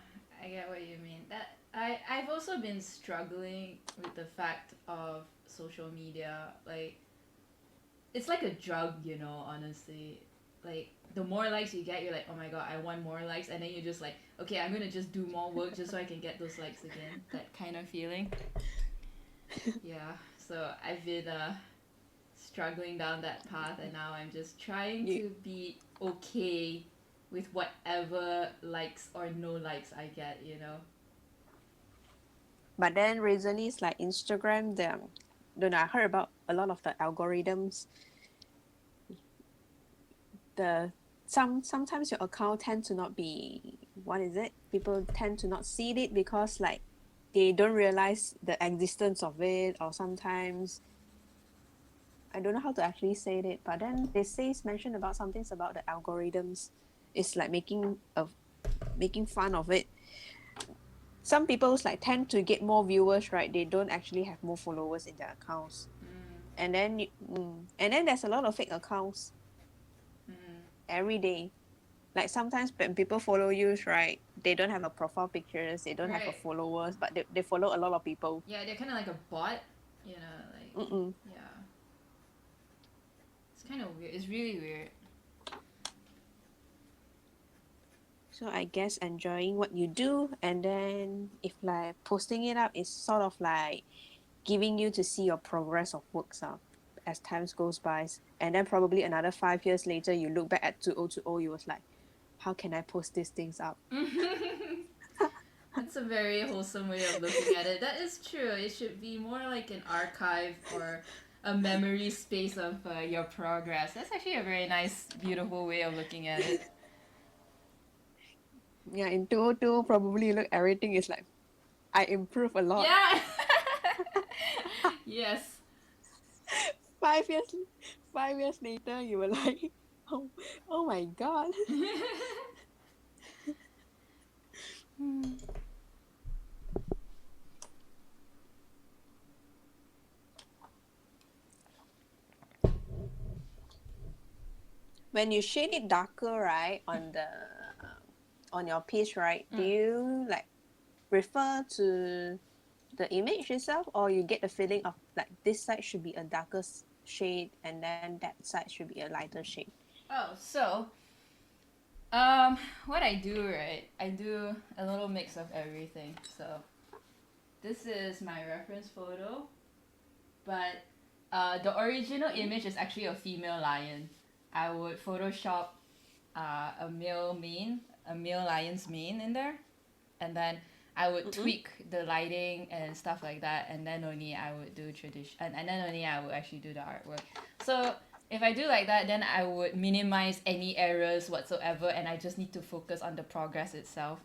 I get what you mean. I've also been struggling with the fact of social media. Like it's like a drug, honestly. Like the more likes you get, you're like, oh my god, I want more likes, and then you're just like, okay, I'm gonna just do more work just so I can get those likes again. That kind of feeling. Yeah. So I've been struggling down that path, and now I'm just trying You, to be okay with whatever likes or no likes I get. but then recently it's like Instagram, don't know, I heard about a lot of the algorithms the sometimes your account tend to not be, what is it? People tend to not see it because like they don't realize the existence of it, or sometimes I don't know how to actually say it, but then they say mention about something's about the algorithms. It's like making fun of it. Some people's like tend to get more viewers, right? They don't actually have more followers in their accounts. Mm, And then there's a lot of fake accounts mm. every day. Like sometimes when people follow you, right? They don't have a profile pictures, they don't have a Right. followers, but they follow a lot of people. Yeah, they're kind of like a bot, you know, like, Mm-mm. yeah. It's kind of weird. It's really weird. So I guess enjoying what you do, and then if like posting it up is sort of like giving you to see your progress of works up as times goes by. And then probably another 5 years later, you look back at 2020, you was like, how can I post these things up? That's a very wholesome way of looking at it. That is true. It should be more like an archive or a memory space of your progress. That's actually a very nice, beautiful way of looking at it. Yeah, in 2020, probably look, everything is like, I improve a lot. Yeah. Yes. 5 years, 5 years later, you were like, oh, oh my god. When you shade it darker, right, on your piece, right, do you like refer to the image itself, or you get the feeling of like this side should be a darker shade and then that side should be a lighter shade? Oh, so what I do, right? I do a little mix of everything. So this is my reference photo, but the original image is actually a female lion. I would Photoshop a male lion's mane in there, and then I would tweak the lighting and stuff like that, and then only I would do tradition, and then only I would actually do the artwork. So if I do like that, then I would minimize any errors whatsoever, and I just need to focus on the progress itself.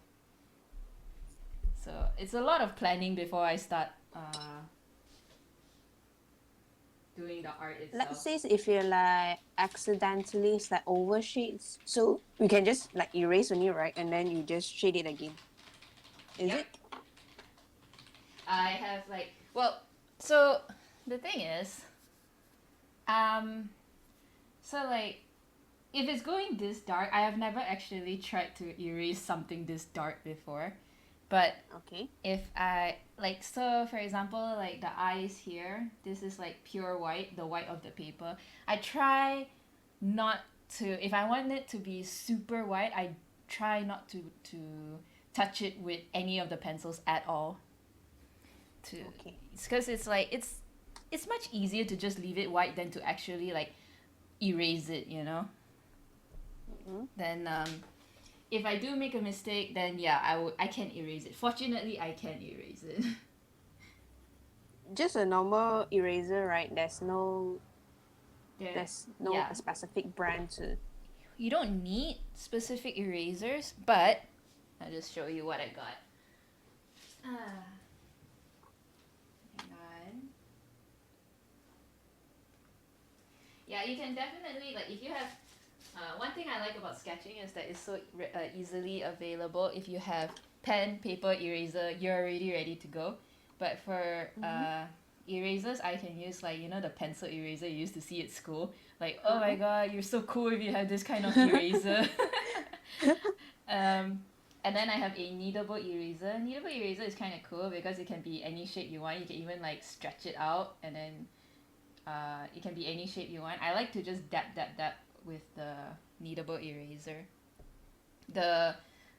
So it's a lot of planning before I start doing the art Let's itself. say if you like accidentally like overshades, so you can just like erase only, right, and then you just shade it again. Is Yep. it? I have like, well, so the thing is, um, so like if it's going this dark, I have never actually tried to erase something this dark before. But Okay. if I like, so for example, like the eyes here, this is like pure white, the white of the paper. I try not to, if I want it to be super white, I try not to touch it with any of the pencils at all. To Okay. because it's like it's much easier to just leave it white than to actually like erase it, you know. Then if I do make a mistake, then yeah, I can erase it. Fortunately, I can erase it. Just a normal eraser, right? There, There's no yeah, specific brand to. you don't need specific erasers, but I'll just show you what I got. Hang on. Yeah, you can definitely like if you have. One thing I like about sketching is that it's so easily available. If you have pen, paper, eraser, you're already ready to go. But for erasers, I can use like you know the pencil eraser you used to see at school. Like oh my god, you're so cool if you have this kind of eraser. And then I have a kneadable eraser. Kneadable eraser is kind of cool because it can be any shape you want. You can even like stretch it out, and then it can be any shape you want. I like to just dab with the kneadable eraser. The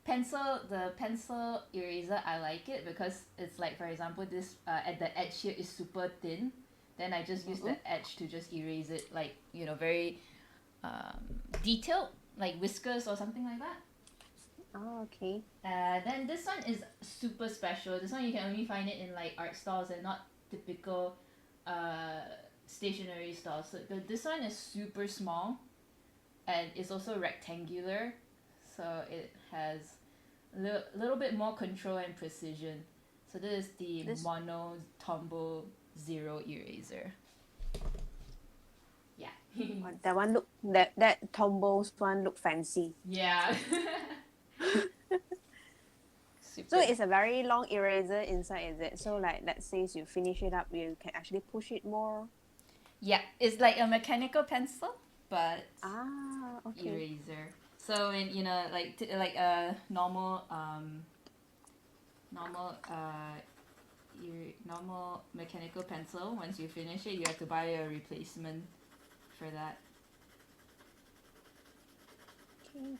pencil eraser, I like it because it's like for example this at the edge here is super thin. Then I just use the edge to just erase it like you know very detailed like whiskers or something like that. Oh, okay. Then this one is super special. This one you can only find it in like art stores and not typical uh, stationery stores. So this one is super small. and it's also rectangular, so it has little bit more control and precision. So this is the This Mono Tombo Zero eraser. Yeah. that one look that Tombo's one look fancy. Yeah. So Super. it's a very long eraser inside, is it? So like let's say you finish it up, you can actually push it more. Yeah, it's like a mechanical pencil, but Okay. eraser. So in like like a normal mechanical pencil, once you finish it, you have to buy a replacement for that. Okay.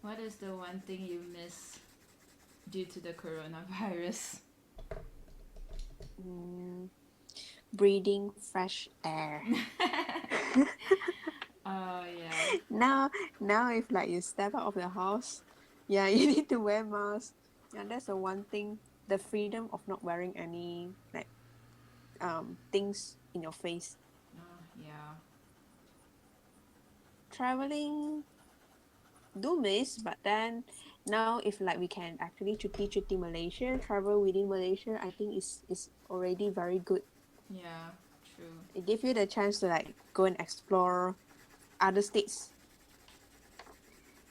What is the one thing you miss due to the coronavirus? Breathing fresh air. Oh yeah. Now if like you step out of the house, yeah, you need to wear mask. Yeah, that's the one thing. The freedom of not wearing any like things in your face. Oh yeah. Traveling do miss, but then now if like we can actually cuti Malaysia, travel within Malaysia, I think is already very good. Yeah. True. It gives you the chance to like go and explore other states.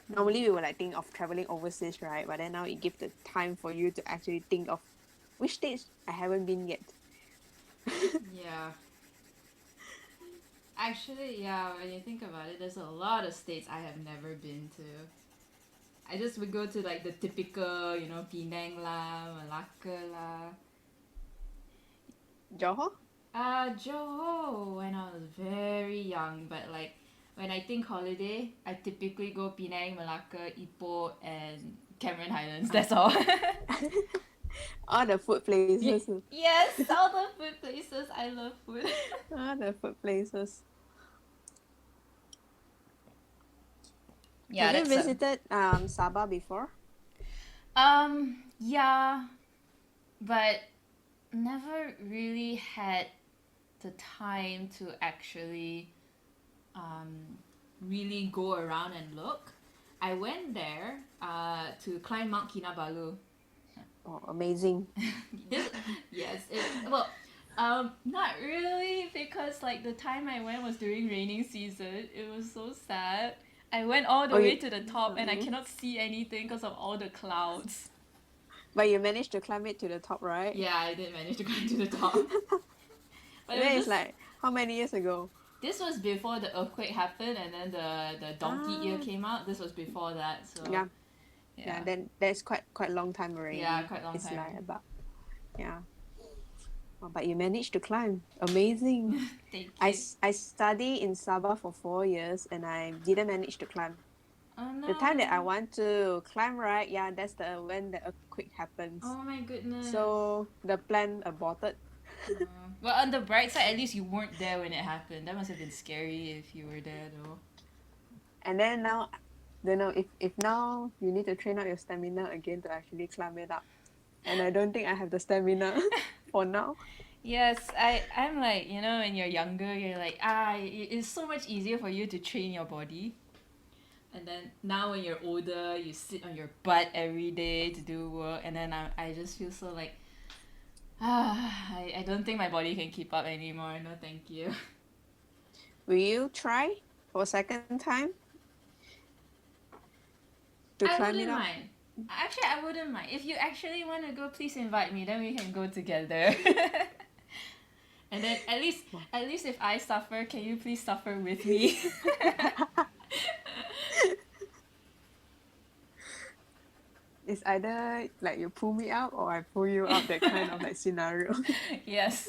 Normally we would like think of traveling overseas, right? But then now it gives the time for you to actually think of which states I haven't been yet. Yeah. Actually, yeah, when you think about it, there's a lot of states I have never been to. I just would go to like the typical, Penang lah, Malacca lah. Johor? Johor when I was very young, but like when I think holiday, I typically go Penang, Malacca, Ipoh, and Cameron Highlands. That's all. All the food places. Yes, all the food places. I love food. All the food places. Yeah, Have you that's visited Sabah before? yeah, but never really had the time to actually really go around and look. I went there to climb Mount Kinabalu. Oh, amazing. This, yes, well, not really because like the time I went was during raining season. It was so sad. I went all the way to the top and I cannot see anything because of all the clouds. But you managed to climb it to the top, right? Yeah, I did manage to climb to the top. But And then it's like how many years ago? this was before the earthquake happened and then the donkey ear came out. This was before that, so Yeah, then that's quite long time already. Yeah, quite long it's time. like about Oh, but you managed to climb. Amazing. Thank you. I studied in Sabah for 4 years and I didn't manage to climb. Oh no. The time that I want to climb, right? Yeah, that's the when the earthquake happens. Oh my goodness. So the plan aborted. Well, on the bright side, at least you weren't there when it happened. That must have been scary if you were there, though. And then now, don't know if now you need to train out your stamina again to actually climb it up. And I don't think I have the stamina for now. Yes, I'm like, when you're younger, you're like, it's so much easier for you to train your body. And then now when you're older, you sit on your butt every day to do work, and then I just feel so like, I don't think my body can keep up anymore. No, thank you. Will you try for a second time to I climb wouldn't it up? mind. Actually, I wouldn't mind. If you actually want to go, please invite me. Then we can go together. And then at least if I suffer, can you please suffer with me? It's either like you pull me up or I pull you up, that kind of like scenario. Yes,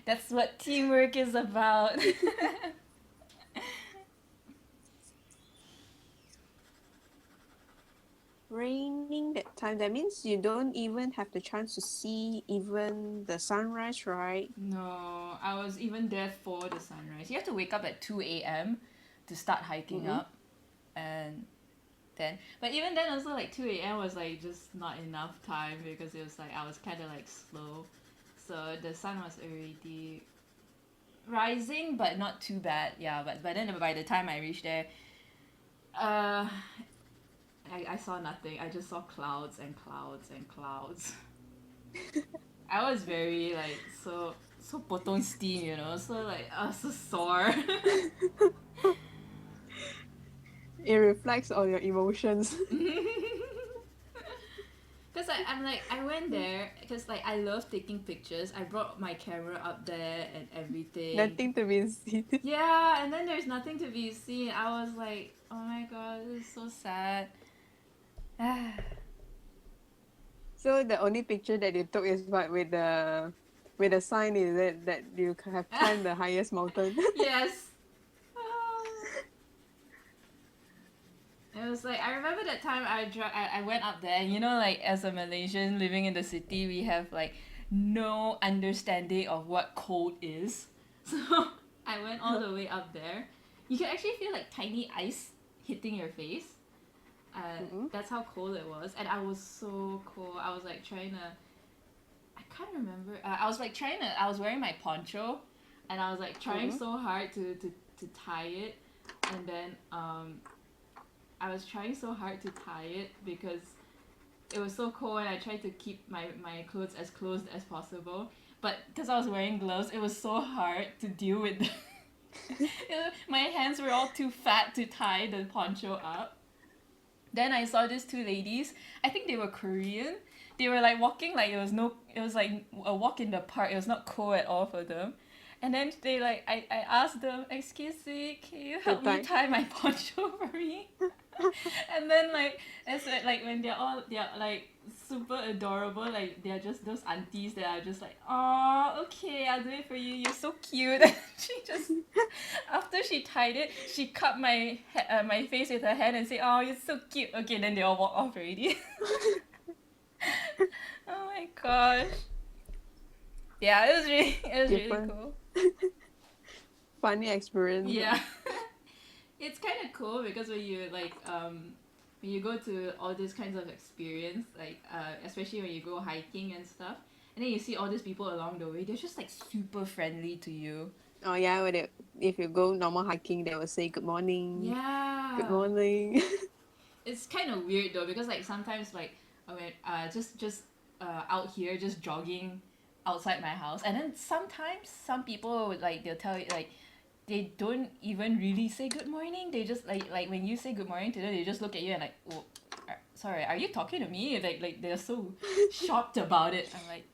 that's what teamwork is about. Rainy raining that time. That means you don't even have the chance to see even the sunrise, right? No, I was even there for the sunrise. You have to wake up at 2 a.m. to start hiking Mm-hmm. up, and then but even then also like 2 a.m. was like just not enough time because it was like I was kind of like slow, so the sun was already rising but not too bad. Yeah, but then by the time I reached there, uh I saw nothing. I just saw clouds and clouds and clouds. I was very like so potong steam, so like I was so sore. It reflects on your emotions. Cause I'm like I went there because like I love taking pictures. I brought my camera up there and everything. Nothing to be seen. Yeah, and then there's nothing to be seen. I was like, oh my god, this is so sad. So the only picture that you took is what with the sign is it that you have climbed the highest mountain. Yes. Ah. It was like I remember that time I went up there and like as a Malaysian living in the city we have like no understanding of what cold is. So I went all the way up there. You can actually feel like tiny ice hitting your face. Mm-hmm. That's how cold it was, and I was so cold. I was like trying to. I can't remember. I was like trying to. I was wearing my poncho, and I was like trying Mm-hmm. so hard to tie it, and then I was trying so hard to tie it because it was so cold, and I tried to keep my clothes as closed as possible. But because I was wearing gloves, it was so hard to deal with. My hands were all too fat to tie the poncho up. Then I saw these two ladies. I think they were Korean. They were like walking like it was like a walk in the park. It was not cold at all for them. And then they like I asked them, excuse me, can you The help me time. tie my poncho for me? And then like as like when they're like super adorable, like they're just those aunties that are just like, oh okay, I'll do it for you. You're so cute. And she just after she tied it, she cut my face with her hand and said, "Oh, you're so cute." Okay, then they all walk off already. Oh my gosh. Yeah, it was really Different cool. funny experience. Yeah. It's kind of cool because when you go to all these kinds of experience, like especially when you go hiking and stuff, and then you see all these people along the way, they're just like super friendly to you. Oh yeah, if you go normal hiking, they will say good morning, good Yeah. morning. It's kind of weird though because like sometimes like I mean just out here just jogging outside my house, and then sometimes some people would like they'll tell you like they don't even really say good morning. They just like when you say good morning to them, they just look at you and like, oh, sorry, are you talking to me? Like they're so shocked about it. I'm like,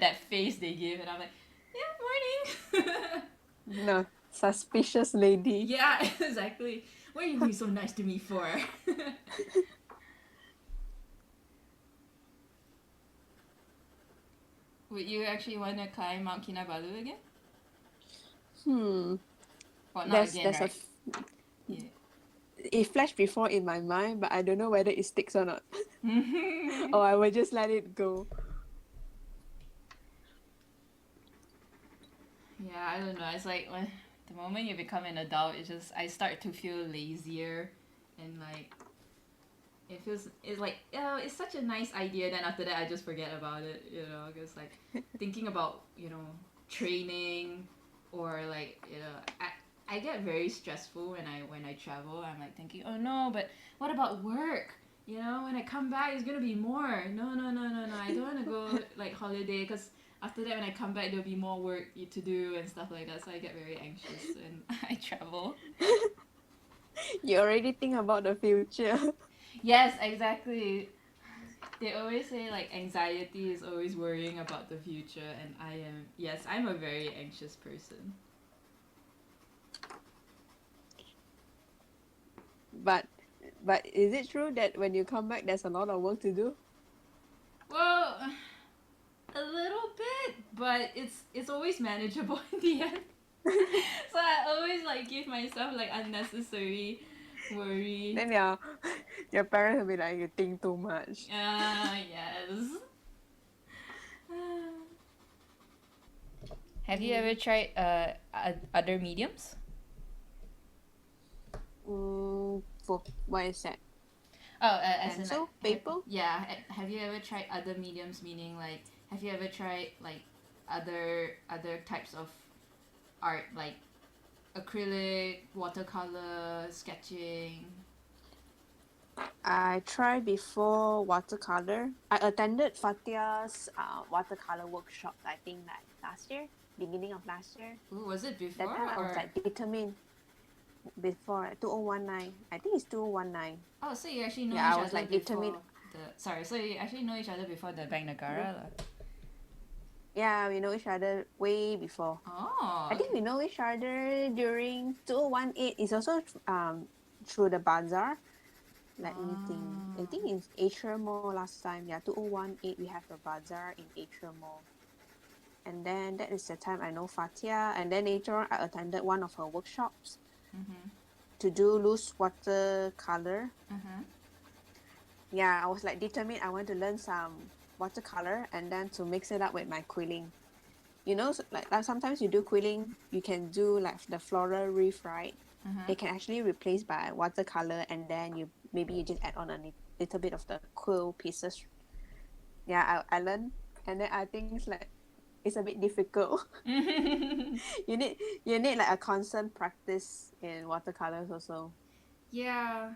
that face they give, and I'm like, yeah, morning. No, suspicious lady. Yeah, exactly. What are you being so nice to me for? Would you actually want to climb Mount Kinabalu again? Hmm. Well, not There's again, there's a right? f- Yeah. it flashed before in my mind, but I don't know whether it sticks or not. Or I will just let it go. Yeah, I don't know. It's like when the moment you become an adult, I start to feel lazier, and like it's like it's such a nice idea. Then after that, I just forget about it. Because like thinking about training, or like I get very stressful when I travel. I'm like thinking, oh no, but what about work? When I come back, it's gonna be more. No, no, no, no, no. I don't want to go like holiday because after that, when I come back, there'll be more work to do and stuff like that. So I get very anxious when I travel. You already think about the future. Yes, exactly. They always say like anxiety is always worrying about the future, and I'm a very anxious person. But but is it true that when you come back, there's a lot of work to do? Well, a little bit, but it's always manageable in the end. So I always like give myself like unnecessary Worry. Then your parents will be like, you think too much. Yes. Have you ever tried other mediums? For what is that? Oh, as in like, Pencil, paper? have you ever tried other mediums? Meaning like, have you ever tried like other types of art, like acrylic, watercolor, sketching? I tried before watercolor. I attended Fatia's watercolor workshop, I think like last year, beginning of last year. Ooh, was it That before time I was or? like determined before 2019. I think it's 2019. Oh, so you actually know Yeah, I each was other like determined. before the. Sorry, so you actually know each other before the Bank Be- Negara lah. Yeah, we know each other way before. Oh, I think okay. we know each other during 2018. It's also through the Bazaar. Let me think. I think Ah. in Atrium Mall last time. Yeah, 2018 we have a Bazaar in Atrium Mall. And then that is the time I know Fatia. And then later on, I attended one of her workshops Mhm. to do loose watercolor. Uh-huh. Yeah, I was like determined I want to learn some watercolor and then to mix it up with my quilling. You know, like sometimes you do quilling, you can do like the Flora Wreath, right? Uh-huh. They can actually replace by watercolor and then you just add on a little bit of the quill pieces. Yeah, I learned and then I think it's a bit difficult. you need you need like a constant practice in watercolors also. Yeah,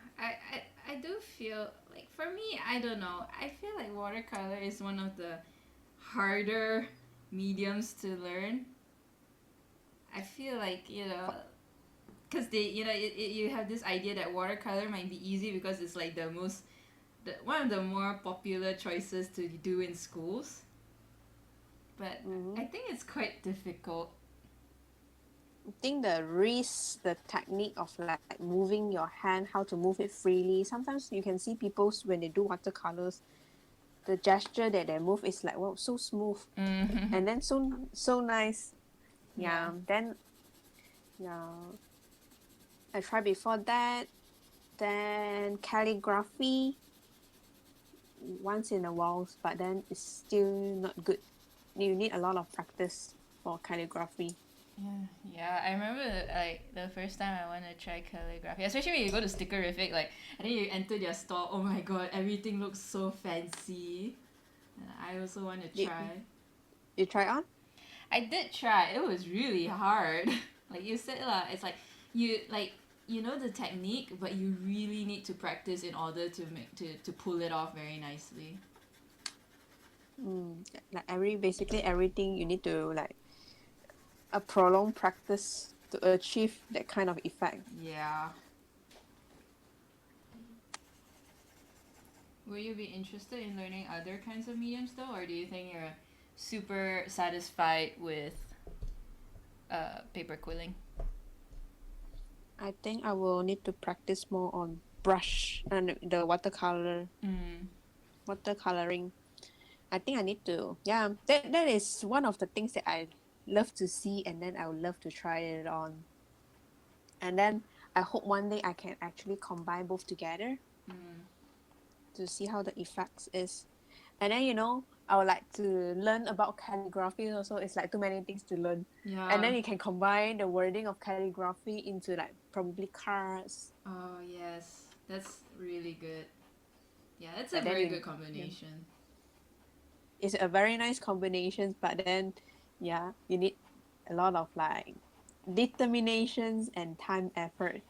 I do feel like for me, I don't know. I feel like watercolor is one of the harder mediums to learn. I feel like, because you have this idea that watercolor might be easy because it's like one of the more popular choices to do in schools. But Mm-hmm. I think it's quite difficult. I think the wrist, the technique of like moving your hand, how to move it freely. Sometimes you can see people when they do watercolors, the gesture that they move is like wow, so smooth, Mm-hmm. and then so nice. Yeah. Yeah. Then yeah, I tried before that. Then calligraphy once in a while, but then it's still not good. You need a lot of practice for calligraphy. Yeah, I remember like the first time I went to try calligraphy, especially when you go to Stickerific, like, and then you enter their store. Oh my god, everything looks so fancy. And I also want to Did try. you try on? I did try. It was really hard. Like you said lah, it's like you know the technique, but you really need to practice in order to pull it off very nicely. Like basically everything you need to like a prolonged practice to achieve that kind of effect. Yeah. Will you be interested in learning other kinds of mediums though, or do you think you're super satisfied with paper quilling? I think I will need to practice more on brush and the Mm. watercoloring. I think I need to that is one of the things that I love to see and then I would love to try it on. And then I hope one day I can actually combine both together Mm. to see how the effects is. And then I would like to learn about calligraphy also. It's like too many things to learn. And Yeah. then you can combine the wording of calligraphy into like probably cards. Oh yes, that's really good. Yeah, that's a But then very good combination. it's a very nice combination, but then you need a lot of like determinations and time effort.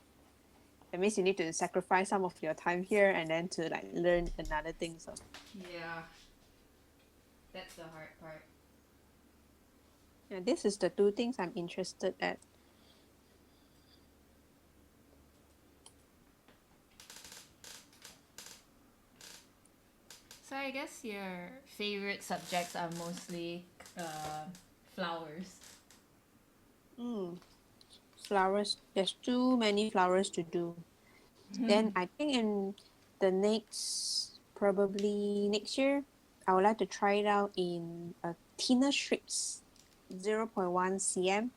That means you need to sacrifice some of your time here and then to like learn another thing. So Yeah, that's the hard part. yeah, this is the two things I'm interested at. So I guess your favorite subjects are mostly flowers. Mm, flowers. There's too many flowers to do. Then I think in the probably next year, I would like to try it out in a thinner strips, 0.1 cm,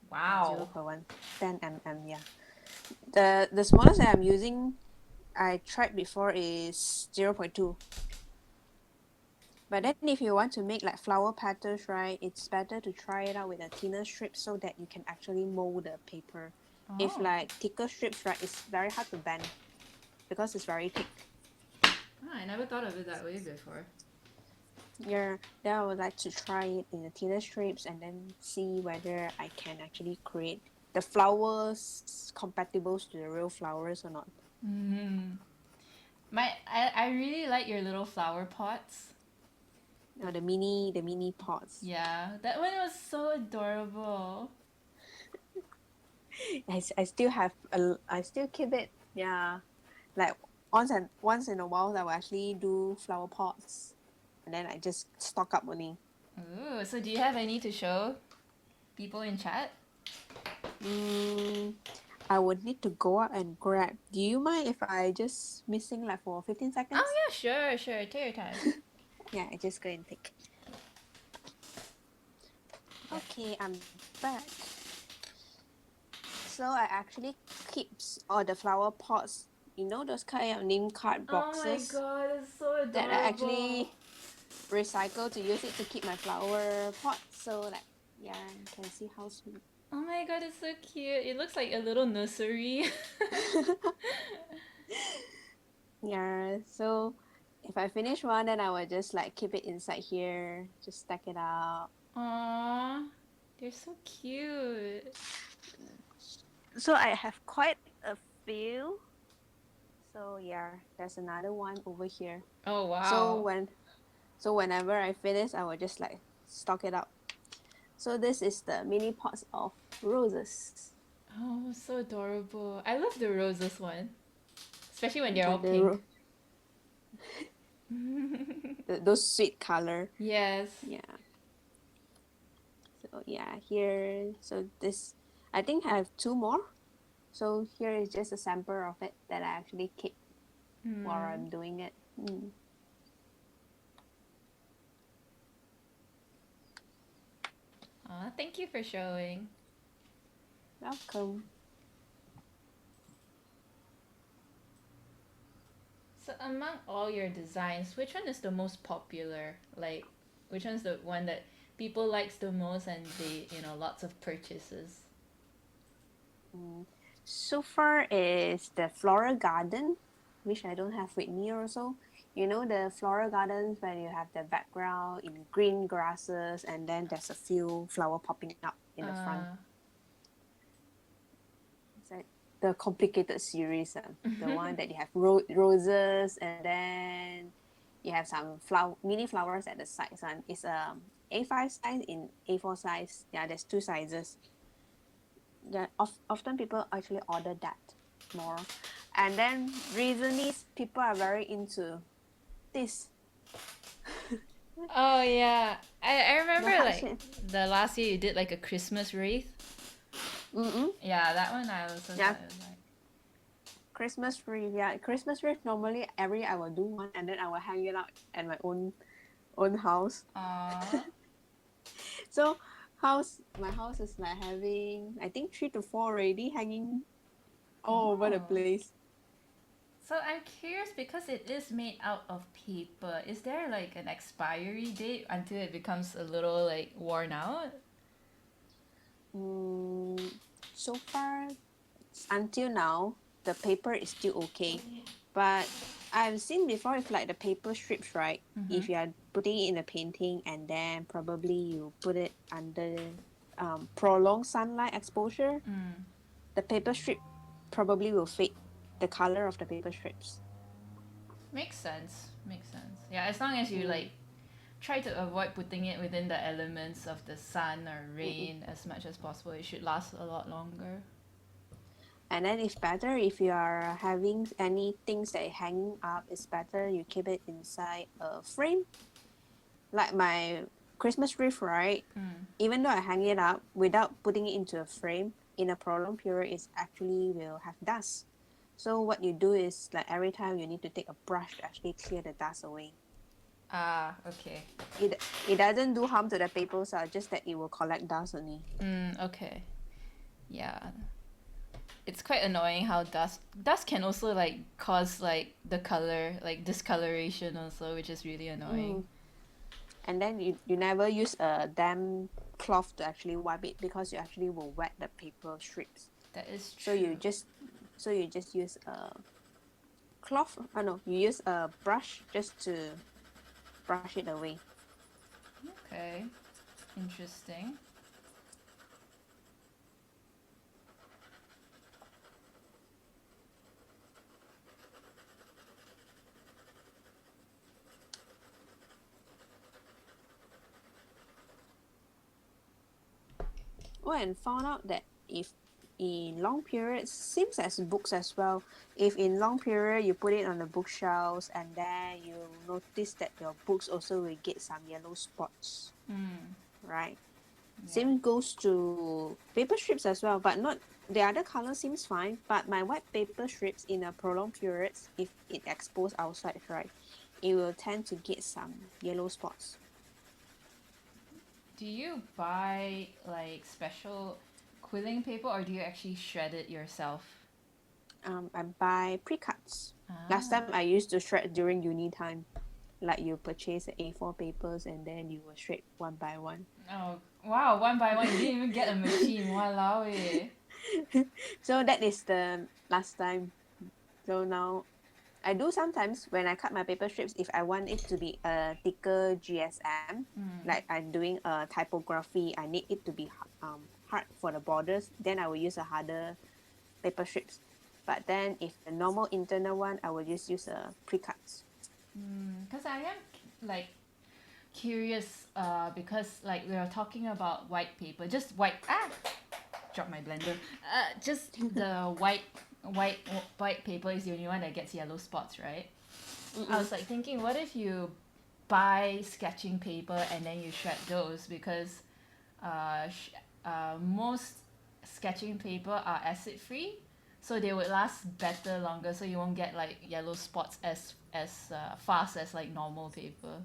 Wow. 0.1, 10 mm, yeah. The smallest that I'm using, I tried before is 0.2. But then if you want to make like flower patterns, right, it's better to try it out with a thinner strip so that you can actually mold the paper. If Oh. like thicker strips, right, it's very hard to bend because it's very thick. I never thought of it that way before. Yeah, then I would like to try it in the thinner strips and then see whether I can actually create the flowers compatible to the real flowers or not. Mm. I really like your little flower pots. Or the mini pots. Yeah, that one was so adorable. I still have I still keep it. Yeah, like once in a while I will actually do flower pots, and then I just stock up only. Ooh, so do you have any to show people in chat? Mm, I would need to go out and grab. Do you mind if I just missing like for 15 Oh seconds? yeah, sure, sure. Take your time. Yeah, I just go and take. Yeah. Okay, I'm back. So I actually keeps all the flower pots. You know those kind of name card Oh my boxes god, it's so that I adorable. actually recycle to use it to keep my flower pot. So like, yeah, you can see how sweet. Oh my god, it's so cute. It looks like a little nursery. Yeah, so if I finish one, then I will just like keep it inside here, just stack it up. Aww, they're so cute. So I have quite a few. So yeah, there's another one over here. Oh So wow. whenever I finish, I will just like stock it up. So this is the mini pots of roses. Oh, so adorable. I love the roses one, especially when they're The, all the, pink. ro- those sweet color. Yes. Yeah. So yeah, here. So this, I think I have two more. So here is just a sample of it that I actually keep while Hmm. I'm doing it. Mm. Aw, thank you for showing. Welcome. So among all your designs, which one is the most popular? Like, which one's the one that people likes the most and they, lots of purchases? Mm. So far is the Flora Garden, which I don't have with me also. You know the Flora Gardens where you have the background in green grasses and then there's a few flower popping up in the front. Uh, It's like the complicated series, the one that you have roses and then you have some mini flowers at the sides. And it's A5 size in A4 size. Yeah, there's two sizes. Yeah, often people actually order that more. And then recently, people are very into this, oh yeah, I remember the heart like shape. the last year you did like a Christmas wreath. Mm-mm. Yeah, that one I also Yeah, thought it was like. Christmas wreath. Yeah, Christmas wreath. Normally, every I will do one, and then I will hang it out at my own house. Aww. So my house is like having I think 3 to 4 already hanging all over the Oh. place. So I'm curious because it is made out of paper. Is there like an expiry date until it becomes a little like worn out? Mm, so far until now, the paper is still okay. But I've seen before if like the paper strips, right? Mm-hmm. If you are putting it in a painting and then probably you put it under prolonged sunlight exposure, Mm. the paper strip probably will fade the color of the paper strips. Makes sense. Makes sense. Yeah, as long as you Mm, like try to avoid putting it within the elements of the sun or mm, mm. rain as much as possible, it should last a lot longer. And then it's better if you are having any things that are hanging up, it's better you keep it inside a frame. Like my Christmas wreath, right? Mm. Even though I hang it up without putting it into a frame, in a prolonged period, it actually will have dust. So what you do is like every time you need to take a brush to actually clear the dust away. Ah, okay. It doesn't do harm to the paper, so just that it will collect dust only. Okay. Yeah. it's quite annoying how dust can also like cause like the color like discoloration also, which is really annoying. Mm. And then you never use a damp cloth to actually wipe it because you actually will wet the paper strips. That is So true. you just use a cloth. Oh no, you use a brush just to brush it away. Okay, interesting. Oh, and found out that if in long periods, seems as books as well. If in long period you put it on the bookshelves and then you notice that your books also will get some yellow spots, Mm, right? yeah. Same goes to paper strips as well, but not the other color seems fine. But my white paper strips in a prolonged periods, if it exposed outside, right, it will tend to get some yellow spots. Do you buy like special quilling paper or do you actually shred it yourself? I buy pre-cuts. Last Ah. time I used to shred during uni time. Like you purchase the A4 papers and then you will shred one by one. Oh, wow, one by one. You didn't even get a machine. Walao eh. So that is the last time. So now I do sometimes when I cut my paper strips, if I want it to be a thicker GSM, like Mm. I'm doing a typography, I need it to be hard for the borders, then I will use a harder paper strips. But then if the normal internal one, I will just use a pre-cuts. Because I am like curious because like we are talking about white paper, just white drop my blender. Just the white paper is the only one that gets yellow spots, right? I Mm-mm. was like thinking, what if you buy sketching paper and then you shred those because uh, sh- most sketching paper are acid free, so they would last better longer. So you won't get like yellow spots as fast as like normal paper.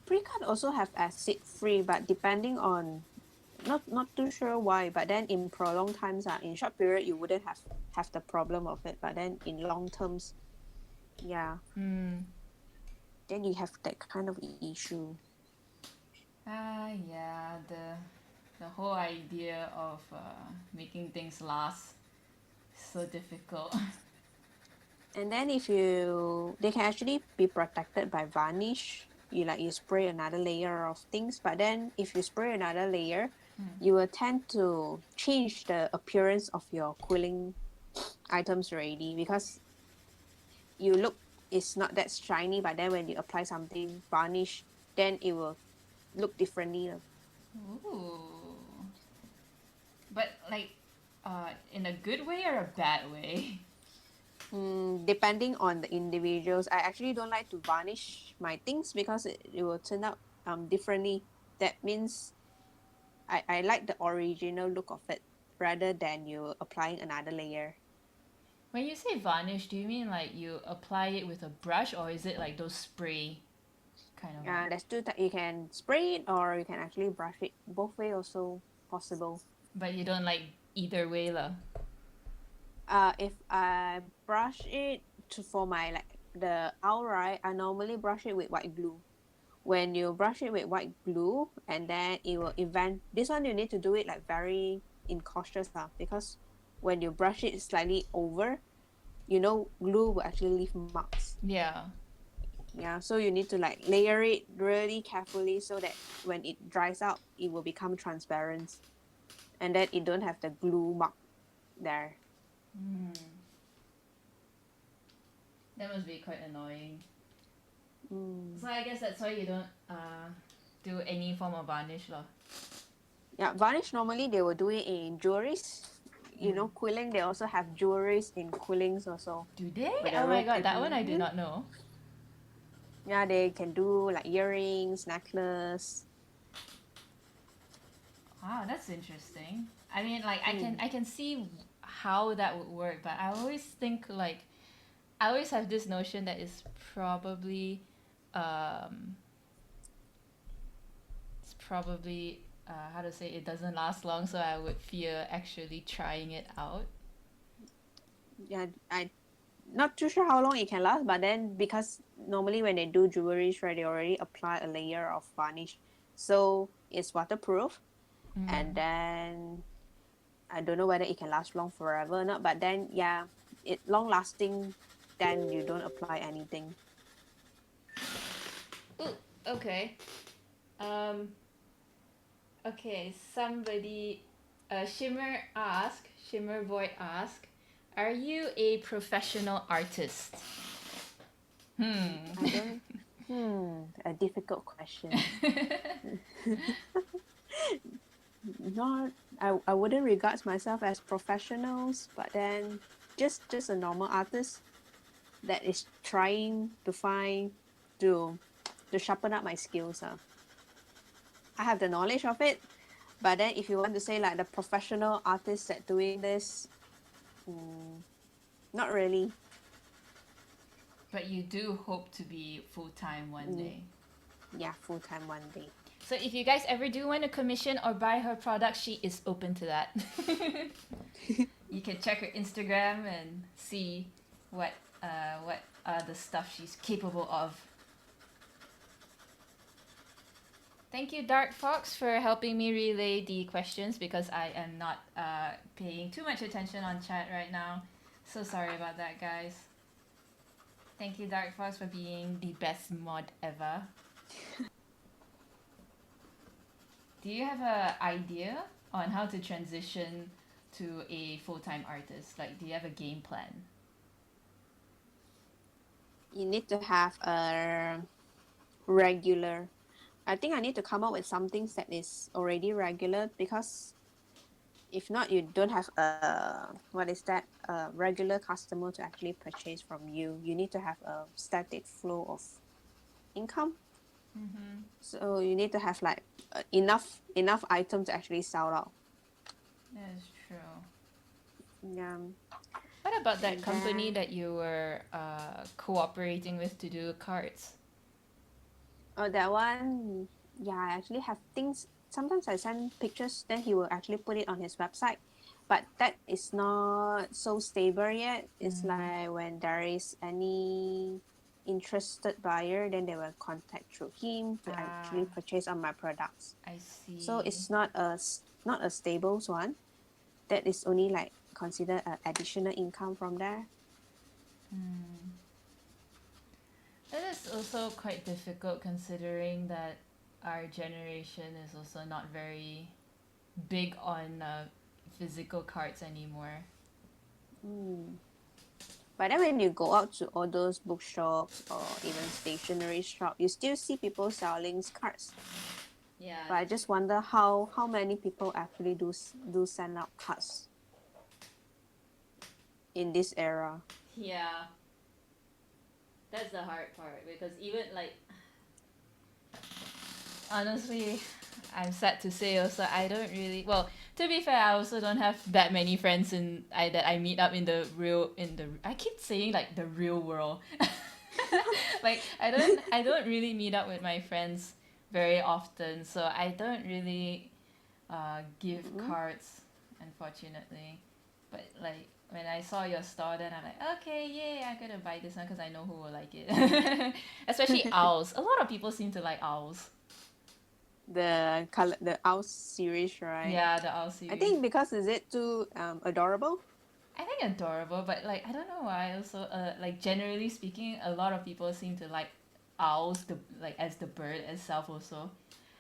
Pre-cut also have acid free, but depending on not too sure why. But then in prolonged times, in short period, you wouldn't have the problem of it. But then in long terms, yeah, Hmm. then you have that kind of issue. Yeah. The whole idea of making things last is so difficult. And then if you, they can actually be protected by varnish. You spray another layer of things, but then if you spray another layer, you will tend to change the appearance of your quilling items already because you look it's not that shiny, but then when you apply something varnish, then it will look differently. Ooh. But like, in a good way or a bad way? Depending on the individuals, I actually don't like to varnish my things because it will turn out differently. That means I like the original look of it rather than you applying another layer. When you say varnish, do you mean like you apply it with a brush or is it like those spray kind of one? There's you can spray it or you can actually brush it. Both way also possible. But you don't like either way lah. If I brush it for my like the owl, right, I normally brush it with white glue. When you brush it with white glue and then it will event this one you need to do it like very incautious because when you brush it slightly over, glue will actually leave marks. Yeah. Yeah, so you need to like layer it really carefully so that when it dries out, it will become transparent and then it don't have the glue mark there. Mm. That must be quite annoying. Mm. So I guess that's why you don't do any form of varnish lah. Yeah, varnish normally they will do it in jewelries. Mm. Quilling, they also have jewelries in quillings also. Do they? With Oh the my rope god, that one I did Mhm. not know. Yeah, they can do like earrings, necklace. Wow, that's interesting. I mean, like Mm. I can see how that would work, but I always think like I always have this notion that um it's probably how to say, it doesn't last long, so I would fear actually trying it out. Yeah, I not too sure how long it can last, but then because normally when they do jewelry, right, they already apply a layer of varnish, so it's waterproof. And then I don't know whether it can last long forever or not, but then yeah, it long lasting. Then you don't apply anything. Ooh, okay. Um, okay, somebody, Shimmer Boy ask, are you a professional artist? I don't. A difficult question. Not. I wouldn't regard myself as professionals, but then just a normal artist that is trying to find to to sharpen up my skills. I have the knowledge of it, but then if you want to say like the professional artist that doing this, not really. But you do hope to be full time one day. Yeah, full time one day. So if you guys ever do want to commission or buy her products, she is open to that. You can check her Instagram and see what the stuff she's capable of. Thank you, Dark Fox, for helping me relay the questions because I am not paying too much attention on chat right now. So sorry about that, guys. Thank you, Dark Fox, for being the best mod ever. Do you have an idea on how to transition to a full-time artist? Like, do you have a game plan? You need to have a regular. I think I need to come up with something that is already regular because if not, you don't have a regular customer to actually purchase from you. You need to have a static flow of income. So you need to have like enough items to actually sell out. That is true. Yeah. What about that company that you were cooperating with to do cards? Oh, that one. Yeah, I actually have things. Sometimes I send pictures, then he will actually put it on his website. But that is not so stable yet. It's like when there is any interested buyer, then they will contact through him to actually purchase on my products. I see. So it's not a stable one. That is only like considered an additional income from there. That is also quite difficult considering that our generation is also not very big on physical cards anymore. But then when you go out to all those bookshops or even stationery shop, you still see people selling cards. Yeah. But I just wonder how many people actually do send out cards in this era. Yeah. That's the hard part because even like honestly, I'm sad to say also I don't really well, to be fair, I also don't have that many friends that I meet up in the I keep saying like the real world. Like I don't really meet up with my friends very often, so I don't really give cards, unfortunately. But like when I saw your store, then I'm like, okay, yay, I'm gonna buy this one because I know who will like it. Especially owls. A lot of people seem to like owls. The owl series, right? Yeah, the owl series. I think because is it too adorable? I think adorable, but like I don't know why. Also, like generally speaking, a lot of people seem to like owls, as the bird itself also,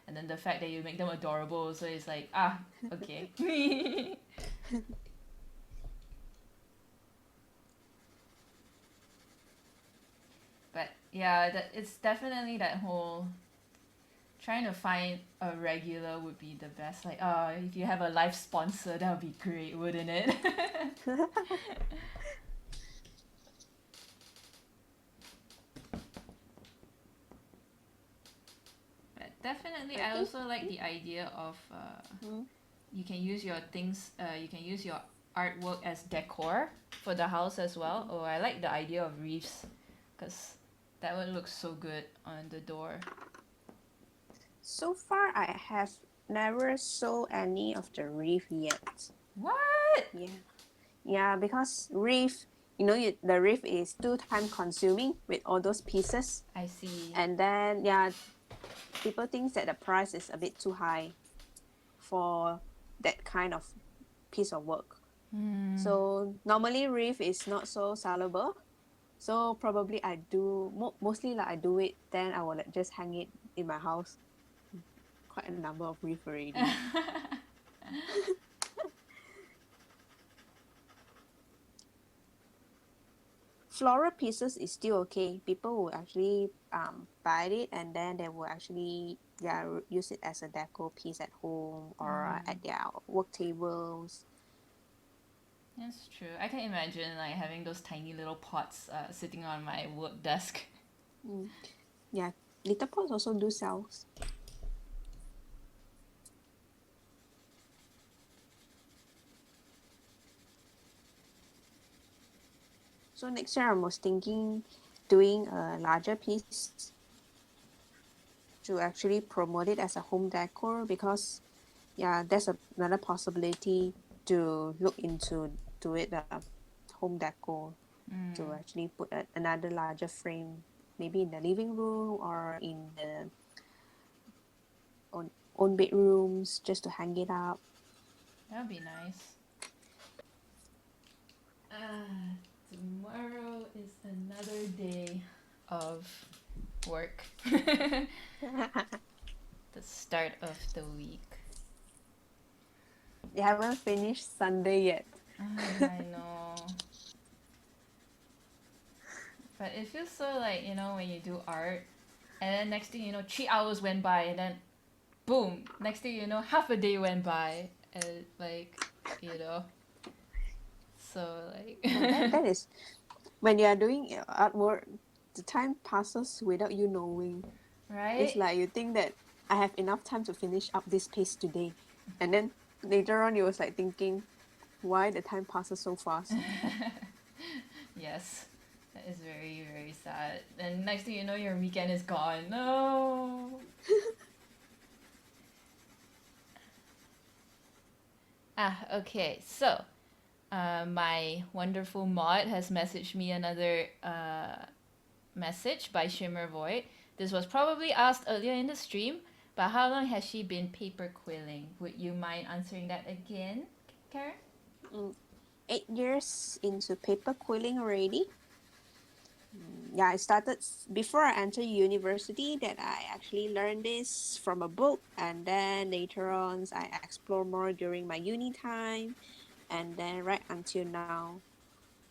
and then the fact that you make them adorable also is like okay. But yeah, it's definitely that whole trying to find a regular would be the best. Like, if you have a live sponsor, that would be great, wouldn't it? But definitely, I also like the idea of you can use your things, you can use your artwork as decor for the house as well. Oh, I like the idea of wreaths because that would look so good on the door. So far, I have never sold any of the wreath yet. What? Yeah, because wreath, the wreath is too time consuming with all those pieces, I see. and then people think that the price is a bit too high for that kind of piece of work. So normally wreath is not so sellable. So probably I do mostly like I do it, then I will like just hang it in my house. Quite a number of wreath already. Floral pieces is still okay. People will actually buy it, and then they will actually use it as a deco piece at home or at their work tables. That's true. I can imagine like having those tiny little pots sitting on my work desk. Mm. Yeah, little pots also do sell. So next year I was thinking doing a larger piece to actually promote it as a home decor, because that's another possibility to look into do it home decor, to actually put another larger frame, maybe in the living room or in the own bedrooms, just to hang it up. That would be nice. Tomorrow is another day of work. The start of the week. You haven't finished Sunday yet. I know. But it feels so like, when you do art, and then next thing you know, 3 hours went by, and then boom, next thing you know, half a day went by, and like, you know, so like, That is when you are doing artwork, the time passes without you knowing. It's right? like you think that I have enough time to finish up this piece today, and then later on you was like thinking, why the time passes so fast. Yes, that is very, very sad. And next thing you know, your weekend is gone. No. Okay. So, my wonderful mod has messaged me another message by Shimmer Void. This was probably asked earlier in the stream, but how long has she been paper quilling? Would you mind answering that again, Karen? 8 years into paper quilling already. Yeah, I started before I entered university, that I actually learned this from a book, and then later on I explore more during my uni time, and then right until now.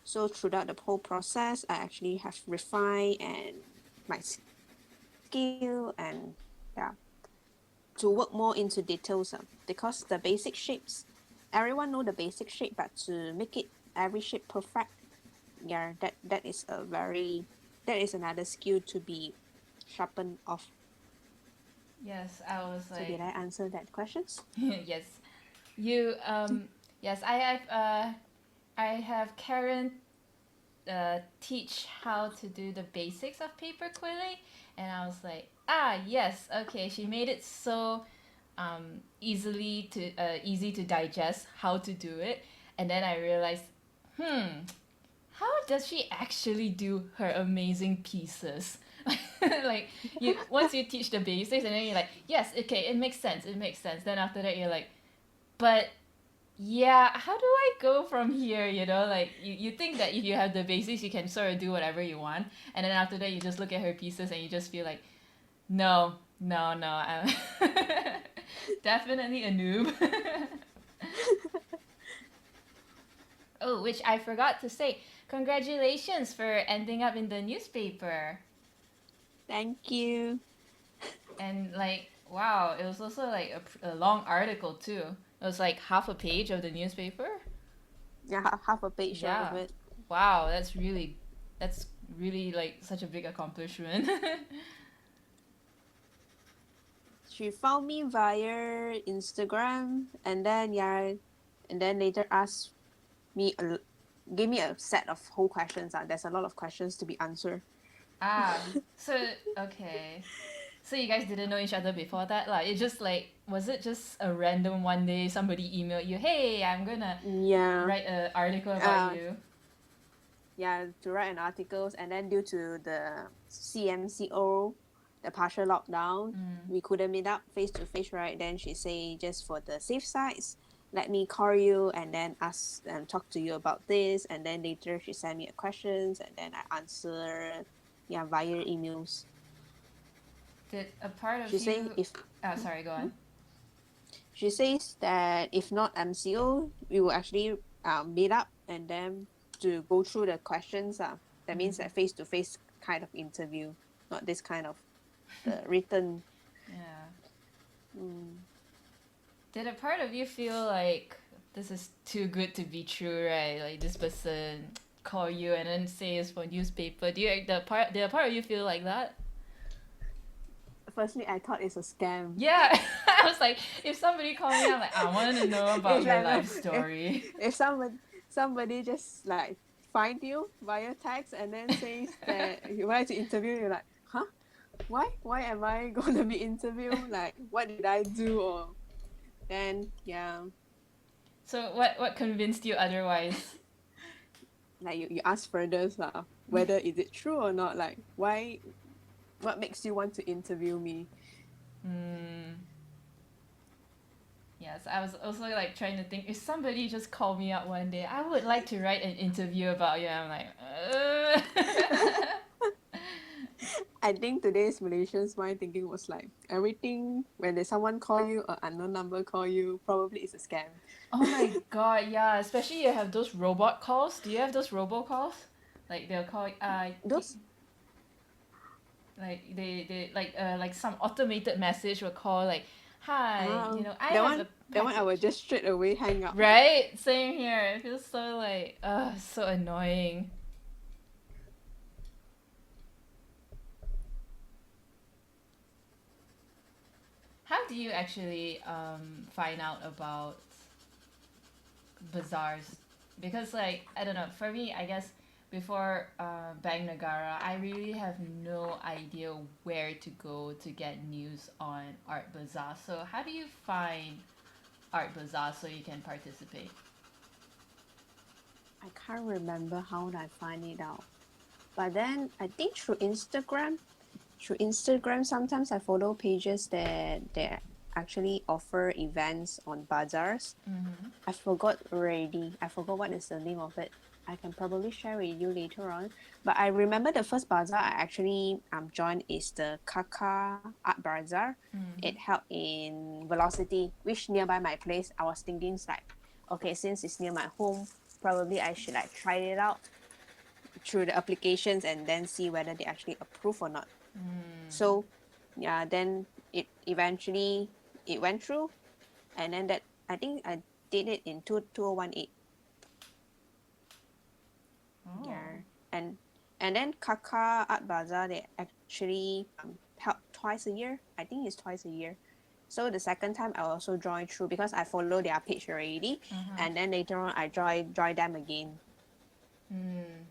So throughout the whole process, I actually have refined and my skill, and yeah, to work more into details, because the basic shapes, everyone know the basic shape, but to make it every shape perfect, that is another skill to be sharpened off. Yes, I was So did like, I answer that questions? yes. You yes, I have Karen teach how to do the basics of paper quilling, and I was like, yes, okay. She made it so easy to digest how to do it, and then I realized, how does she actually do her amazing pieces? Like, you once you teach the basics, and then you're like, yes, okay, it makes sense. Then after that, you're like, but yeah, how do I go from here? Like you think that if you have the basics, you can sort of do whatever you want, and then after that, you just look at her pieces and you just feel like, no, no, no, I'm definitely a noob. Oh, which I forgot to say, congratulations for ending up in the newspaper. Thank you. And like, wow, it was also like a long article too. It was like half a page of the newspaper. Yeah, half a page of Yeah. it. Wow, that's really like such a big accomplishment. She found me via Instagram, and then later asked me gave me a set of whole questions. There's a lot of questions to be answered. Ah, so okay. So you guys didn't know each other before that? Like it just like was it just a random one day somebody emailed you, hey, I'm gonna Yeah. write an article about Uh, you. yeah, to write an articles, and then due to the CMCO, the partial lockdown, Mm. we couldn't meet up face to face, right? Then she say, just for the safe sides, let me call you and then ask and talk to you about this, and then later she sent me a questions and then I answer, yeah, via emails. Did a part She of say you if oh sorry, go hmm? on. She says that if not MCO, we will actually meet up and then to go through the questions. That means Mm. that face to face kind of interview, not this kind of the written. Yeah. Mm. Did a part of you feel like this is too good to be true, right? Like this person call you and then say it's for newspaper. Do you did a part of you feel like that? Firstly, I thought it's a scam. Yeah, I was like, if somebody called me, I'm like, I want to know about It's your like no, life story. if somebody just like find you via text and then says that you want to interview, you're like, huh? Why am I gonna be interviewed? Like, what did I do? Or then yeah, So what convinced you otherwise? like you ask further whether is it true or not, like why, what makes you want to interview me. Hmm. Yes, I was also like trying to think if somebody just called me up one day, I would like to write an interview about you. I'm like, I think today's Malaysians mind thinking was like everything when there's someone call you or unknown number call you, probably it's a scam. oh my god, yeah. Especially you have those robot calls. Do you have those robocalls? Like they'll call Those like some automated message will call like, hi, I that have one a that one I will package. just straight away hang up. Right? Same here. It feels so like so annoying. How do you actually find out about bazaars? Because like I don't know, for me I guess before Bang Nagara, I really have no idea where to go to get news on Art Bazaar. So how do you find Art Bazaar so you can participate? I can't remember how I find it out. But then I think through Instagram. Through Instagram, sometimes I follow pages that actually offer events on bazaars. Mm-hmm. I forgot already. I forgot what is the name of it. I can probably share with you later on. But I remember the first bazaar I actually joined is the Kaka Art Bazaar. Mm-hmm. It held in Velocity, which nearby my place. I was thinking like, okay, since it's near my home, probably I should like try it out through the applications and then see whether they actually approve or not. Mm. So yeah, then it went through, and then that I think I did it in 2018. Oh. Yeah, and then Kaka Art Bazaar, they actually held twice a year. I think it's twice a year. So the second time I also joined through because I follow their page already, Uh-huh. and then later on I join them again. Mm.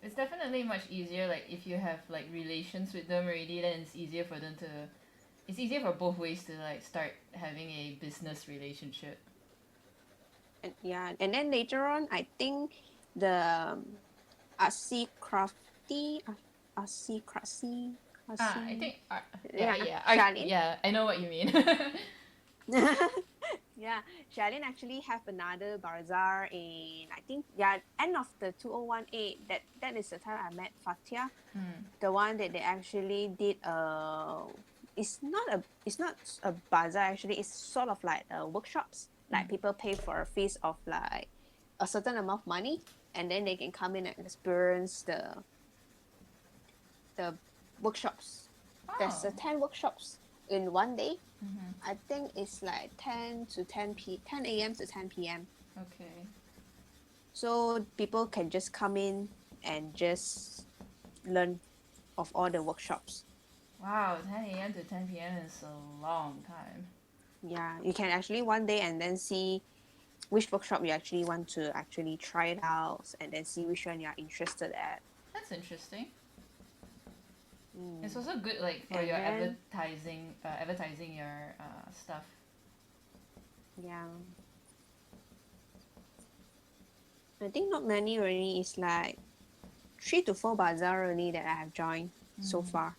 It's definitely much easier like if you have like relations with them already, then it's easier for both ways to like start having a business relationship. And yeah, and then later on I think the artsy crafty, artsy crafty, I artsy, think yeah, Charlene. yeah, I know what you mean. Yeah, Charlene actually have another bazaar in, I think, yeah, end of the 2018. That is the time I met Fatia, Hmm. the one that they actually did it's not a bazaar actually. It's sort of like workshops. Like Hmm. people pay for a fees of like a certain amount of money, and then they can come in and experience the workshops. There's Oh. 10 workshops in one day. Mm-hmm. I think it's like 10 a.m. to 10 p.m. Okay. So people can just come in and just learn of all the workshops. Wow, 10 a.m. to 10 p.m. is a long time. Yeah, you can actually one day and then see which workshop you actually want to actually try it out and then see which one you're interested at. That's interesting. It's also good like for And your then advertising your stuff. yeah, I think not many really. It's like 3 to 4 bazaar only that I have joined so Mm. far.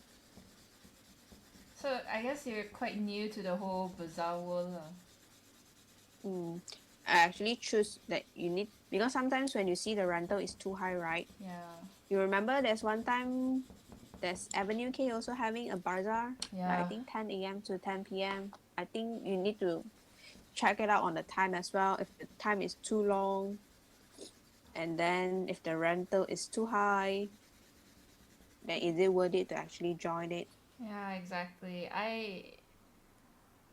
So I guess you're quite new to the whole bazaar world. Mm. I actually choose that you need because sometimes when you see the rental is too high, right? Yeah. You remember there's one time there's Avenue K also having a bazaar, like I Yeah. think 10 a.m. to 10 p.m. I think you need to check it out on the time as well. If the time is too long, and then if the rental is too high, then is it worth it to actually join it? Yeah, exactly.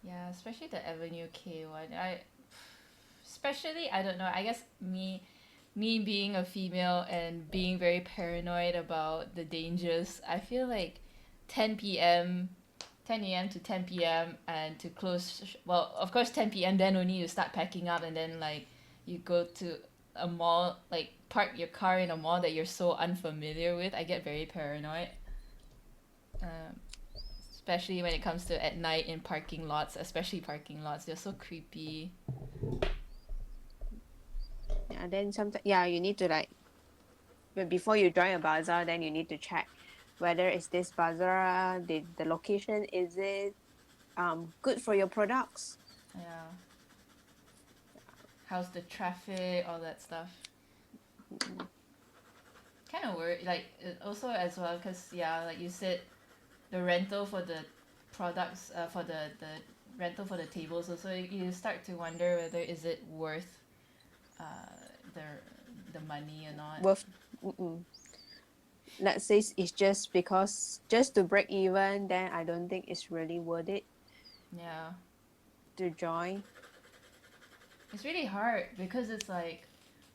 Yeah, especially the Avenue K one. Especially I don't know. I guess me being a female and being very paranoid about the dangers. I feel like 10 p.m. 10 a.m. to 10 p.m. and to close well, of course 10 p.m. then only you start packing up and then like you go to a mall, like park your car in a mall that you're so unfamiliar with. I get very paranoid. Um, Especially when it comes to at night in parking lots, especially parking lots. They're so creepy. Yeah, then sometimes yeah, you need to like but before you join a bazaar, then you need to check whether is this bazaar the location is it good for your products. Yeah. How's the traffic, all that stuff. Mm. Kind of worry, like also as well, because yeah, like you said, the rental for the products, for the rental for the tables, also you start to wonder whether is it worth uh, the the money or not. Worth mm-mm. Let's say it's just because just to break even, then I don't think it's really worth it Yeah, to join. it's really hard because it's like,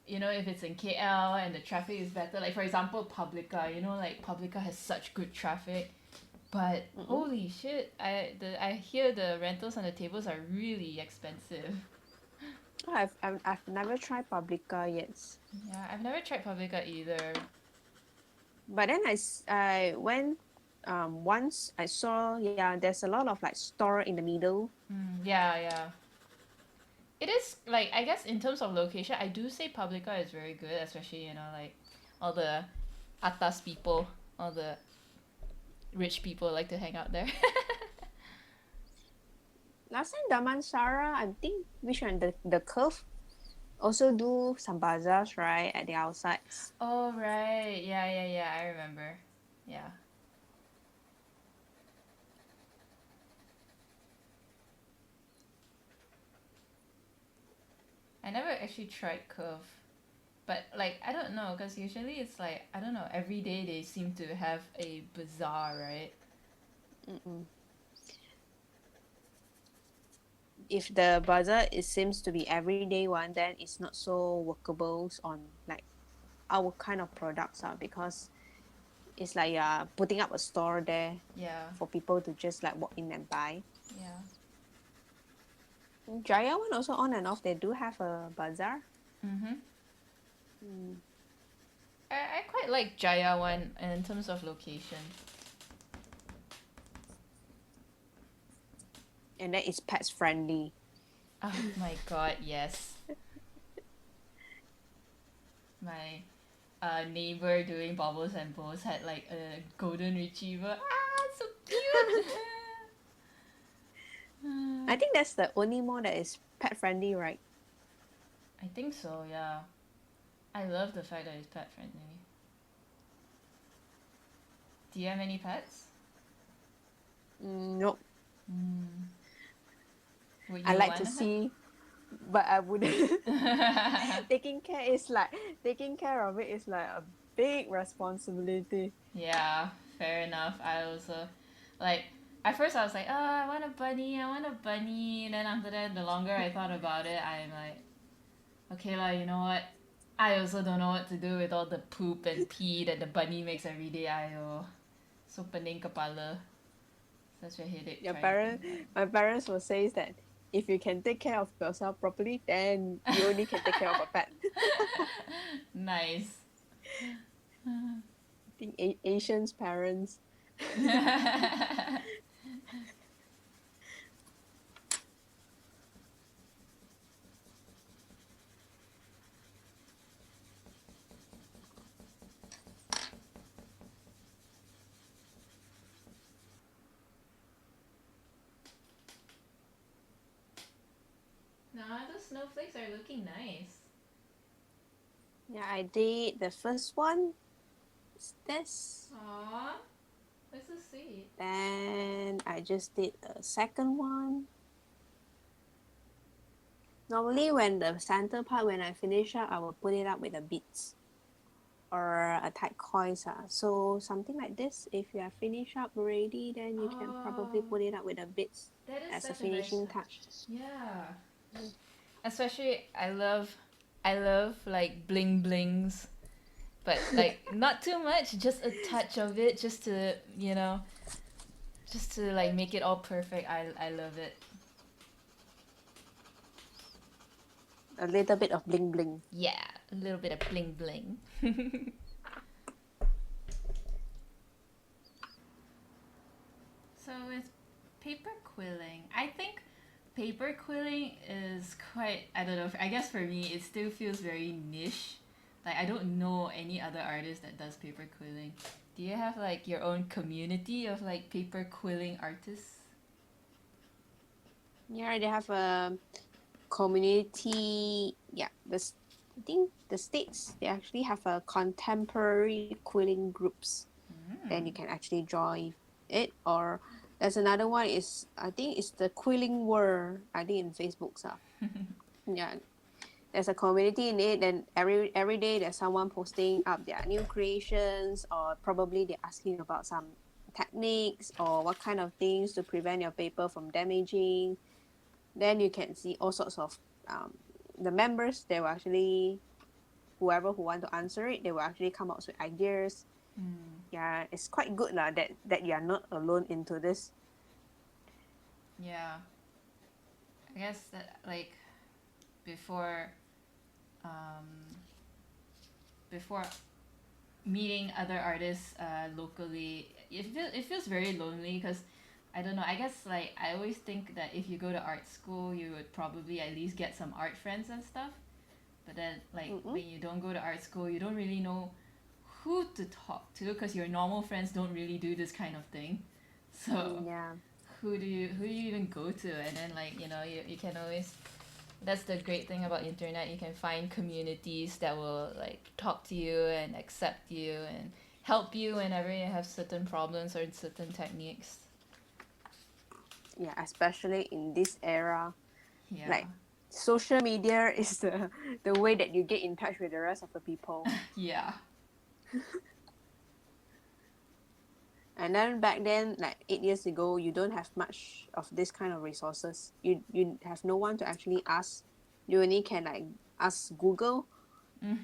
if it's in KL and the traffic is better, like for example, Publica, like Publica has such good traffic, but Mm-mm. holy shit, I hear the rentals on the tables are really expensive. Oh, I've never tried Publica yet, Yeah, I've never tried Publica either. but then I went once I saw yeah there's a lot of like store in the middle. Yeah, yeah. It is like I guess in terms of location, I do say Publica is very good, especially like all the atas people, all the rich people like to hang out there. Last time Damansara, I think which one the Curve also do some bazaars right at the outsides. Oh right, yeah, yeah, yeah. I remember. Yeah, I never actually tried Curve, but like I don't know, cause usually it's like I don't know. Every day they seem to have a bazaar, right? Mm-mm. If the bazaar it seems to be everyday one, then it's not so workable on like our kind of products because it's like putting up a store there Yeah, for people to just like walk in and buy. yeah. Jaya one also on and off they do have a bazaar. Mhm. Mm. I quite like Jaya one in terms of location. And then it's pets friendly. Oh my god, yes. My neighbor doing bobbles and bows had like a golden retriever. Ah, so cute. I think that's the only mall that is pet friendly, right? I think so, yeah. I love the fact that it's pet friendly. Do you have any pets? Nope. Mm. Would I you like want to to have? see, but I wouldn't. Taking care of it is like a big responsibility. Yeah, fair enough. I also like at first I was like, oh, I want a bunny, I want a bunny. And then after that, the longer I thought about it, I'm like, okay lah, you know what? I also don't know what to do with all the poop and pee that the bunny makes every day. Ayo, so pening kepala. Such a headache Your trying to think parent, about it. my parents will say that if you can take care of yourself properly, then you only can take care of a pet. Nice. I think Asians parents Nah, the snowflakes are looking nice. Yeah, I did the first one. It's this. Aww, that's so sweet. Then I just did a second one. Normally when the center part, when I finish up, I will put it up with the beads or a tight coins. So something like this, if you are finished up already, then you can probably Oh, put it up with the beads that is as a such a nice finishing touch. touch. Yeah. Mm. Especially, I love like bling blings, but like not too much, just a touch of it, just to just to like make it all perfect. I love it. A little bit of bling bling. Yeah, a little bit of bling bling. So with paper quilling, I think paper quilling is quite, I don't know, I guess for me it still feels very niche. Like I don't know any other artist that does paper quilling. Do you have like your own community of like paper quilling artists? Yeah, they have a community. Yeah, I think the states they actually have a contemporary quilling groups. Then you Mm. can actually join it. Or there's another one is I think it's the Quilling World. I think in Facebook. So yeah, there's a community in it. Then every day there's someone posting up their new creations, or probably they're asking about some techniques or what kind of things to prevent your paper from damaging. Then you can see all sorts of um, the members. They will actually whoever who want to answer it, they will actually come up with ideas. Mm. Yeah, it's quite good lah that you are not alone into this. Yeah, I guess that like before um, before meeting other artists locally, it feels very lonely because I don't know. I guess like I always think that if you go to art school, you would probably at least get some art friends and stuff. But then like Mm-mm. when you don't go to art school, you don't really know who to talk to because your normal friends don't really do this kind of thing. So Yeah, who do you even go to? And then like you can always, that's the great thing about internet, you can find communities that will like talk to you and accept you and help you whenever you have certain problems or certain techniques. yeah, especially in this era, Yeah. like social media is the way that you get in touch with the rest of the people. Yeah. And then back then, like 8 years ago, you don't have much of this kind of resources. You have no one to actually ask. You only can like ask Google Mm.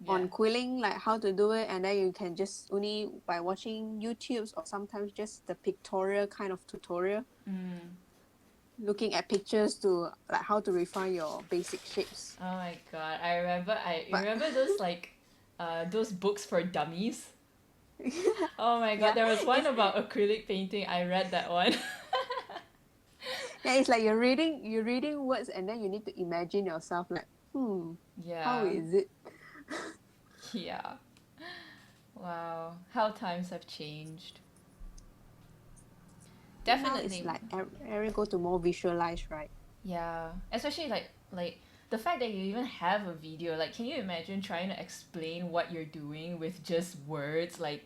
Yeah. on quilling, like how to do it, and then you can just only by watching YouTube's or sometimes just the pictorial kind of tutorial, Mm. looking at pictures to like how to refine your basic shapes. Oh my god, I But remember those books for dummies. Oh my god, yeah, there was one it's about acrylic painting. I read that one. yeah, it's like you're reading words and then you need to imagine yourself like, how Yeah. is it? Yeah. Wow. How times have changed. Now it's Definitely. like every go to more visualized, right? Yeah. Especially like the fact that you even have a video. Like can you imagine trying to explain what you're doing with just words? Like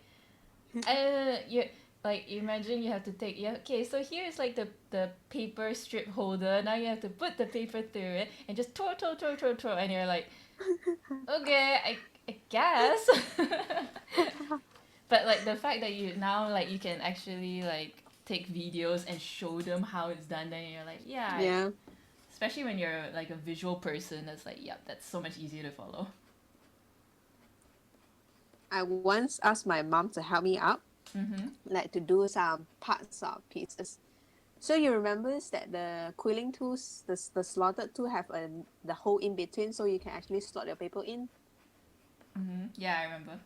you like imagine you have to take, yeah, okay, so here's like the paper strip holder. Now you have to put the paper through it and just twirl, and you're like, okay, I guess. But like the fact that you now like you can actually like take videos and show them how it's done, then you're like, yeah, Yeah. especially when you're like a visual person, it's like, yep, that's so much easier to follow. I once asked my mom to help me out, Mm-hmm. like to do some parts of pieces. So you remember that the quilling tools, the slotted tool have the hole in between, so you can actually slot your paper in. Mm-hmm. Yeah, I remember.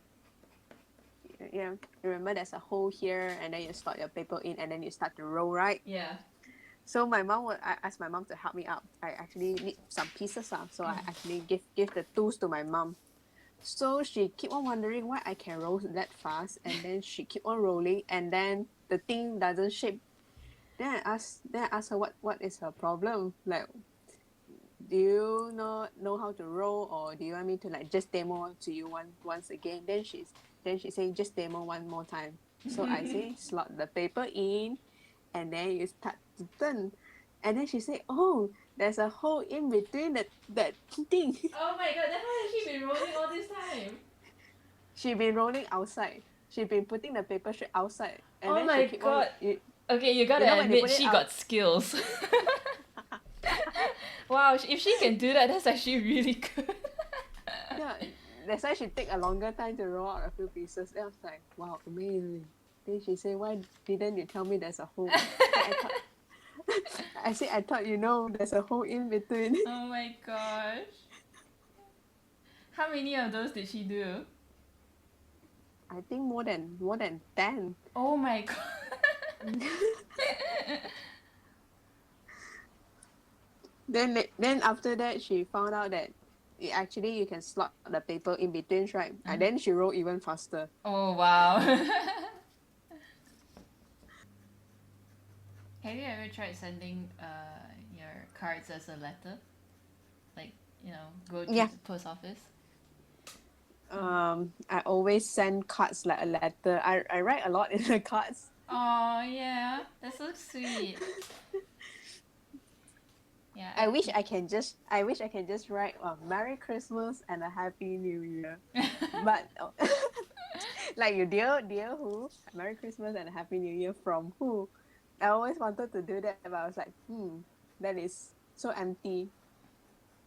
you remember there's a hole here, and then you slot your paper in, and then you start to roll, right? Yeah. So I asked my mom to help me out. I actually need some pieces, so I actually give the tools to my mom. So she keep on wondering why I can roll that fast, and then she keep on rolling, and then the thing doesn't shape. Then I ask her what is her problem. Like, do you not know how to roll, or do you want me to like just demo to you once again? Then she say just demo one more time. So I say slot the paper in, and then you start to turn, and then she say, oh, there's a hole in between that thing. Oh my god, then how has she been rolling all this time? She been rolling outside. She been putting the paper straight outside, and Oh then she my keep on god. Okay, you you gotta know when you admit put it she out. got skills. Wow, if she can do that, that's actually really good. Yeah, that's why she take a longer time to roll out a few pieces. Then I was like, wow, amazing. Then she say, why didn't you tell me there's a hole? Then I thought there's a hole in between. Oh my gosh. How many of those did she do? I think more than 10. Oh my god. Then after that she found out that actually you can slot the paper in between, right? And then she rolled even faster. Oh wow. Have you ever tried sending your cards as a letter? Like, go to Yeah. the post office? I always send cards like a letter. I write a lot in the cards. Oh yeah, that's so sweet. Yeah. I wish I can just write Merry Christmas and a Happy New Year. But like you dear who, Merry Christmas and a Happy New Year from who? I always wanted to do that, but I was like, that is so empty.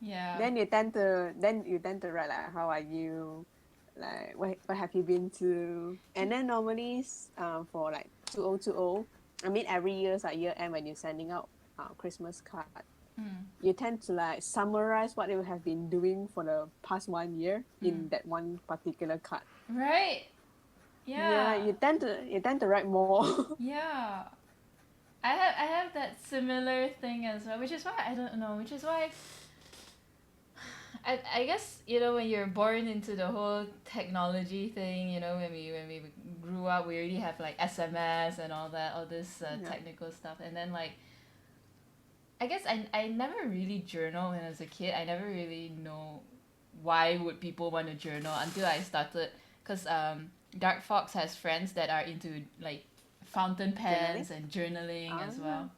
Yeah. Then you tend to write like, how are you? Like, what have you been to? And then normally for like 2020, I mean every year's like year end when you're sending out Christmas card, you tend to like summarize what you have been doing for the past 1 year in that one particular card. Right? Yeah, Yeah. you tend to write more. Yeah. I have that similar thing as well, which is why I don't know, which is why I guess when you're born into the whole technology thing, when we grew up, we already have like SMS and all this technical stuff, and then like I guess I never really journal when I was a kid. I never really know why would people want to journal until I started, because Dark Fox has friends that are into like fountain pens and journaling as well.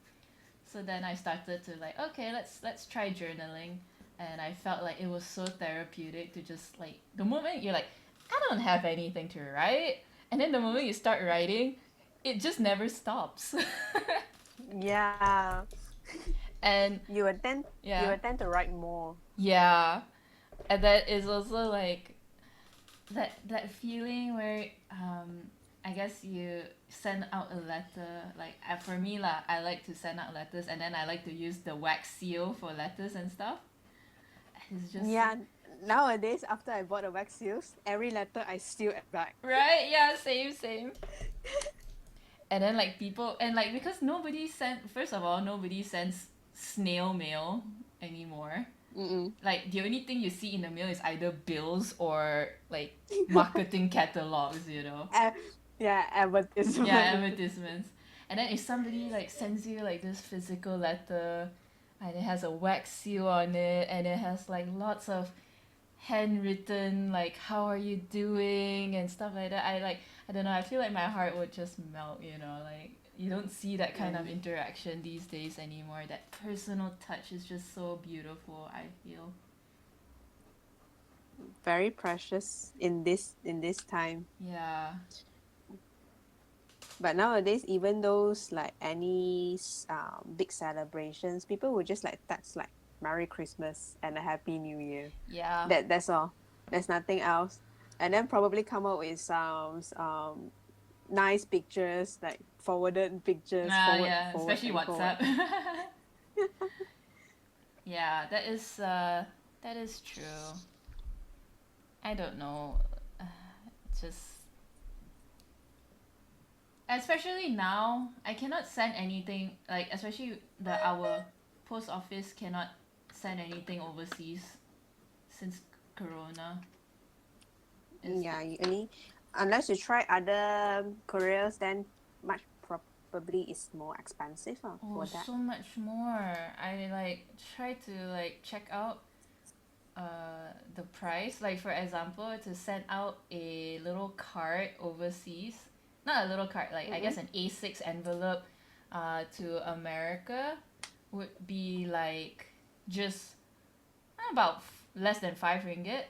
So then I started to like, okay, let's try journaling, and I felt like it was so therapeutic to just like the moment you're like, I don't have anything to write, and then the moment you start writing, it just never stops. Yeah. And You would tend to write more. yeah, and that is also like that feeling where I guess you send out a letter, like for me lah, I like to send out letters, and then I like to use the wax seal for letters and stuff. It's just Nowadays, after I bought the wax seals, every letter I seal it back. right, yeah, same. And then like people, and like because first of all, nobody sends snail mail anymore. Like the only thing you see in the mail is either bills or like marketing catalogs, Advertisements. Yeah, advertisements. And then if somebody like sends you like this physical letter, and it has a wax seal on it, and it has like lots of handwritten like how are you doing and stuff like that, I don't know, I feel like my heart would just melt, like you don't see that kind of interaction these days anymore. That personal touch is just so beautiful, I feel. Very precious in this time. Yeah. But nowadays, even those like any big celebrations, people would just like text like Merry Christmas and a Happy New Year. Yeah. That's all. There's nothing else. And then probably come up with some nice pictures, like forwarded pictures. Yeah, forward especially WhatsApp. Yeah, that is true. I don't know. Just especially now, I cannot send anything like especially our post office cannot send anything overseas since Corona. It's Yeah, you only unless you try other couriers, then much probably is more expensive oh for that. so much more. I like try to like check out the price. Like for example, to send out a little card overseas, not a little card, like I Mm-mm. guess an A6 envelope to America would be like just about less than 5 ringgit.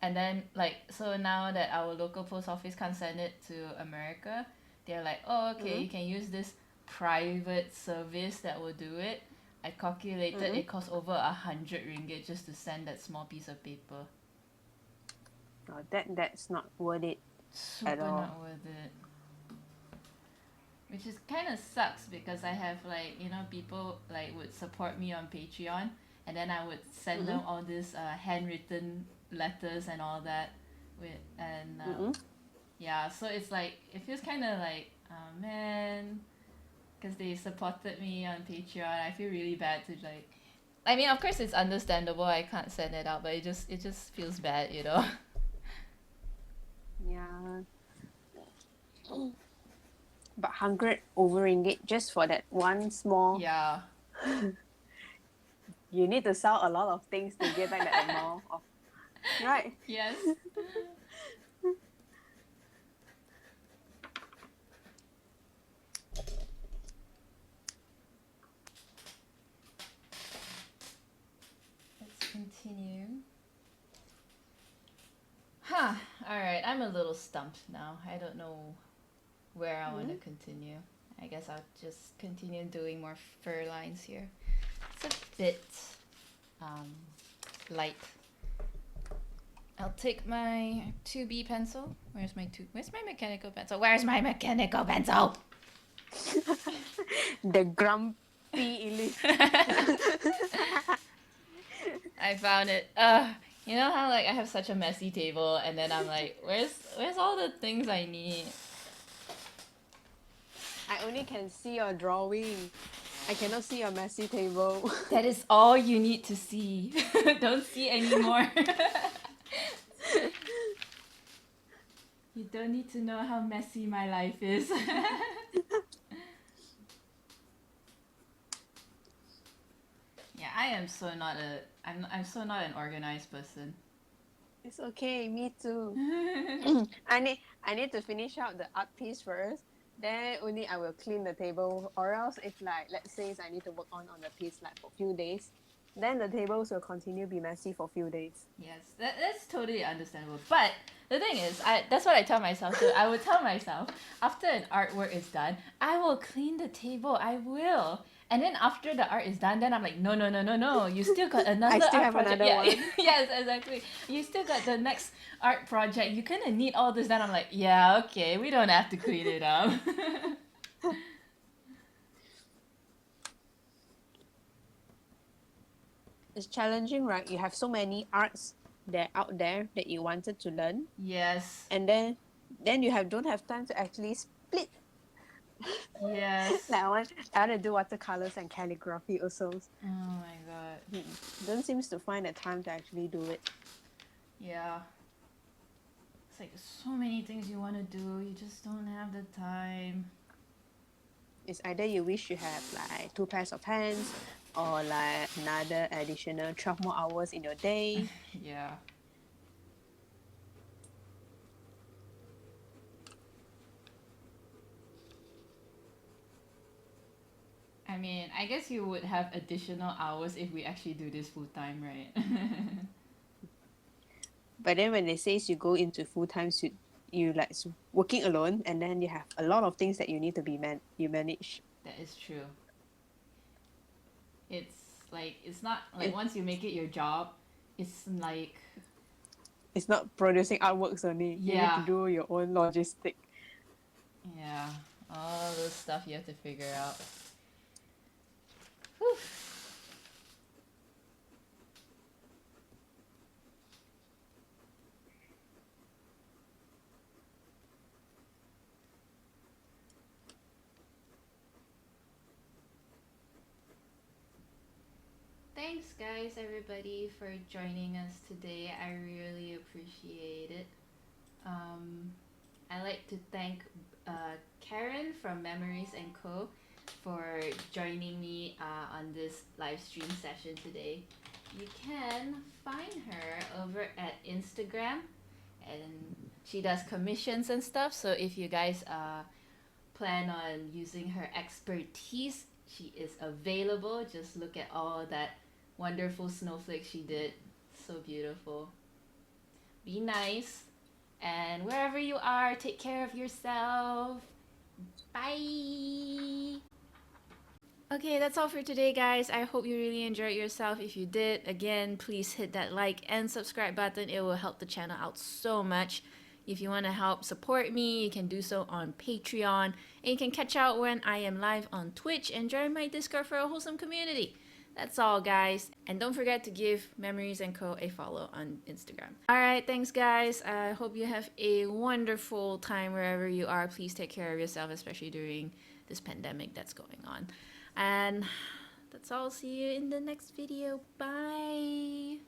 And then like so now that our local post office can't send it to America, they're like, oh okay, Mm-mm. you can use this private service that will do it. I calculated Mm-mm. it costs over 100 ringgit just to send that small piece of paper. Oh, that's not worth it at Super all. not worth it. Which is kind of sucks because I have like people like would support me on Patreon, and then I would send them Mm-mm. all these handwritten letters and all that with and Mm-mm. yeah, so it's like it feels kind of like oh man, because they supported me on Patreon. I feel really bad to like. I mean, of course, it's understandable. I can't send it out, but it just feels bad, you know. Yeah. But 100 over ringgit just for that one small. Yeah. You need to sell a lot of things to get back that amount of. Right. Yes. Let's continue. Huh. All right. I'm a little stumped now. I don't know where I want to continue. I guess I'll just continue doing more fur lines here. It's a bit um, light. I'll take my 2B pencil. Where's my mechanical pencil? Where's my mechanical pencil? The grumpy elite. I found it. You know how like I have such a messy table, and then I'm like, where's all the things I need? I only can see your drawing. I cannot see your messy table. That is all you need to see. Don't see anymore. You don't need to know how messy my life is. Yeah, I am so not a I'm so not an organized person. It's okay, me too. I need to finish out the art piece first. Then only I will clean the table. Or else if like let's say I need to work on the piece like for a few days, then the tables will continue be messy for a few days. Yes, that's totally understandable. But the thing is, that's what I tell myself too. I would tell myself after an artwork is done, I will clean the table. I will. And then after the art is done, then I'm like, no, no, no, no, no. You still got another still art have project. another Yeah, one. yes, exactly. You still got the next art project. You kind of need all this. Then I'm like, yeah, okay, we don't have to clean it up. It's challenging, right? You have so many arts that out there that you wanted to learn, Yes. and then you don't have time to actually split. Yes. Like I want to do watercolors and calligraphy also. Oh my god. Don't seems to find the time to actually do it. Yeah. It's like so many things you want to do, you just don't have the time. It's either you wish you have like 2 pairs of hands or like another additional 12 more hours in your day. Yeah. I mean, I guess you would have additional hours if we actually do this full time, right? But then when they say you go into full time, you like working alone, and then you have a lot of things that you need to you manage. That is true. It's like it's not like once you make it your job, it's like It's not producing artworks only. You need to yeah, do your own logistic. yeah, all the stuff you have to figure out. Whew. thanks, guys, everybody, for joining us today. I really appreciate it. I like to thank Karen from Memories and Co. for joining me on this live stream session today. You can find her over at Instagram, and she does commissions and stuff. So if you guys plan on using her expertise, she is available. Just look at all that wonderful snowflakes she did. So beautiful. Be nice. And wherever you are, take care of yourself. Bye. Okay, that's all for today, guys. I hope you really enjoyed yourself. If you did, again, please hit that like and subscribe button. It will help the channel out so much. If you want to help support me, you can do so on Patreon. And you can catch out when I am live on Twitch and join my Discord for a wholesome community. That's all, guys. And don't forget to give Memories & Co. a follow on Instagram. Alright, thanks, guys. I hope you have a wonderful time wherever you are. Please take care of yourself, especially during this pandemic that's going on. And that's all. See you in the next video. Bye.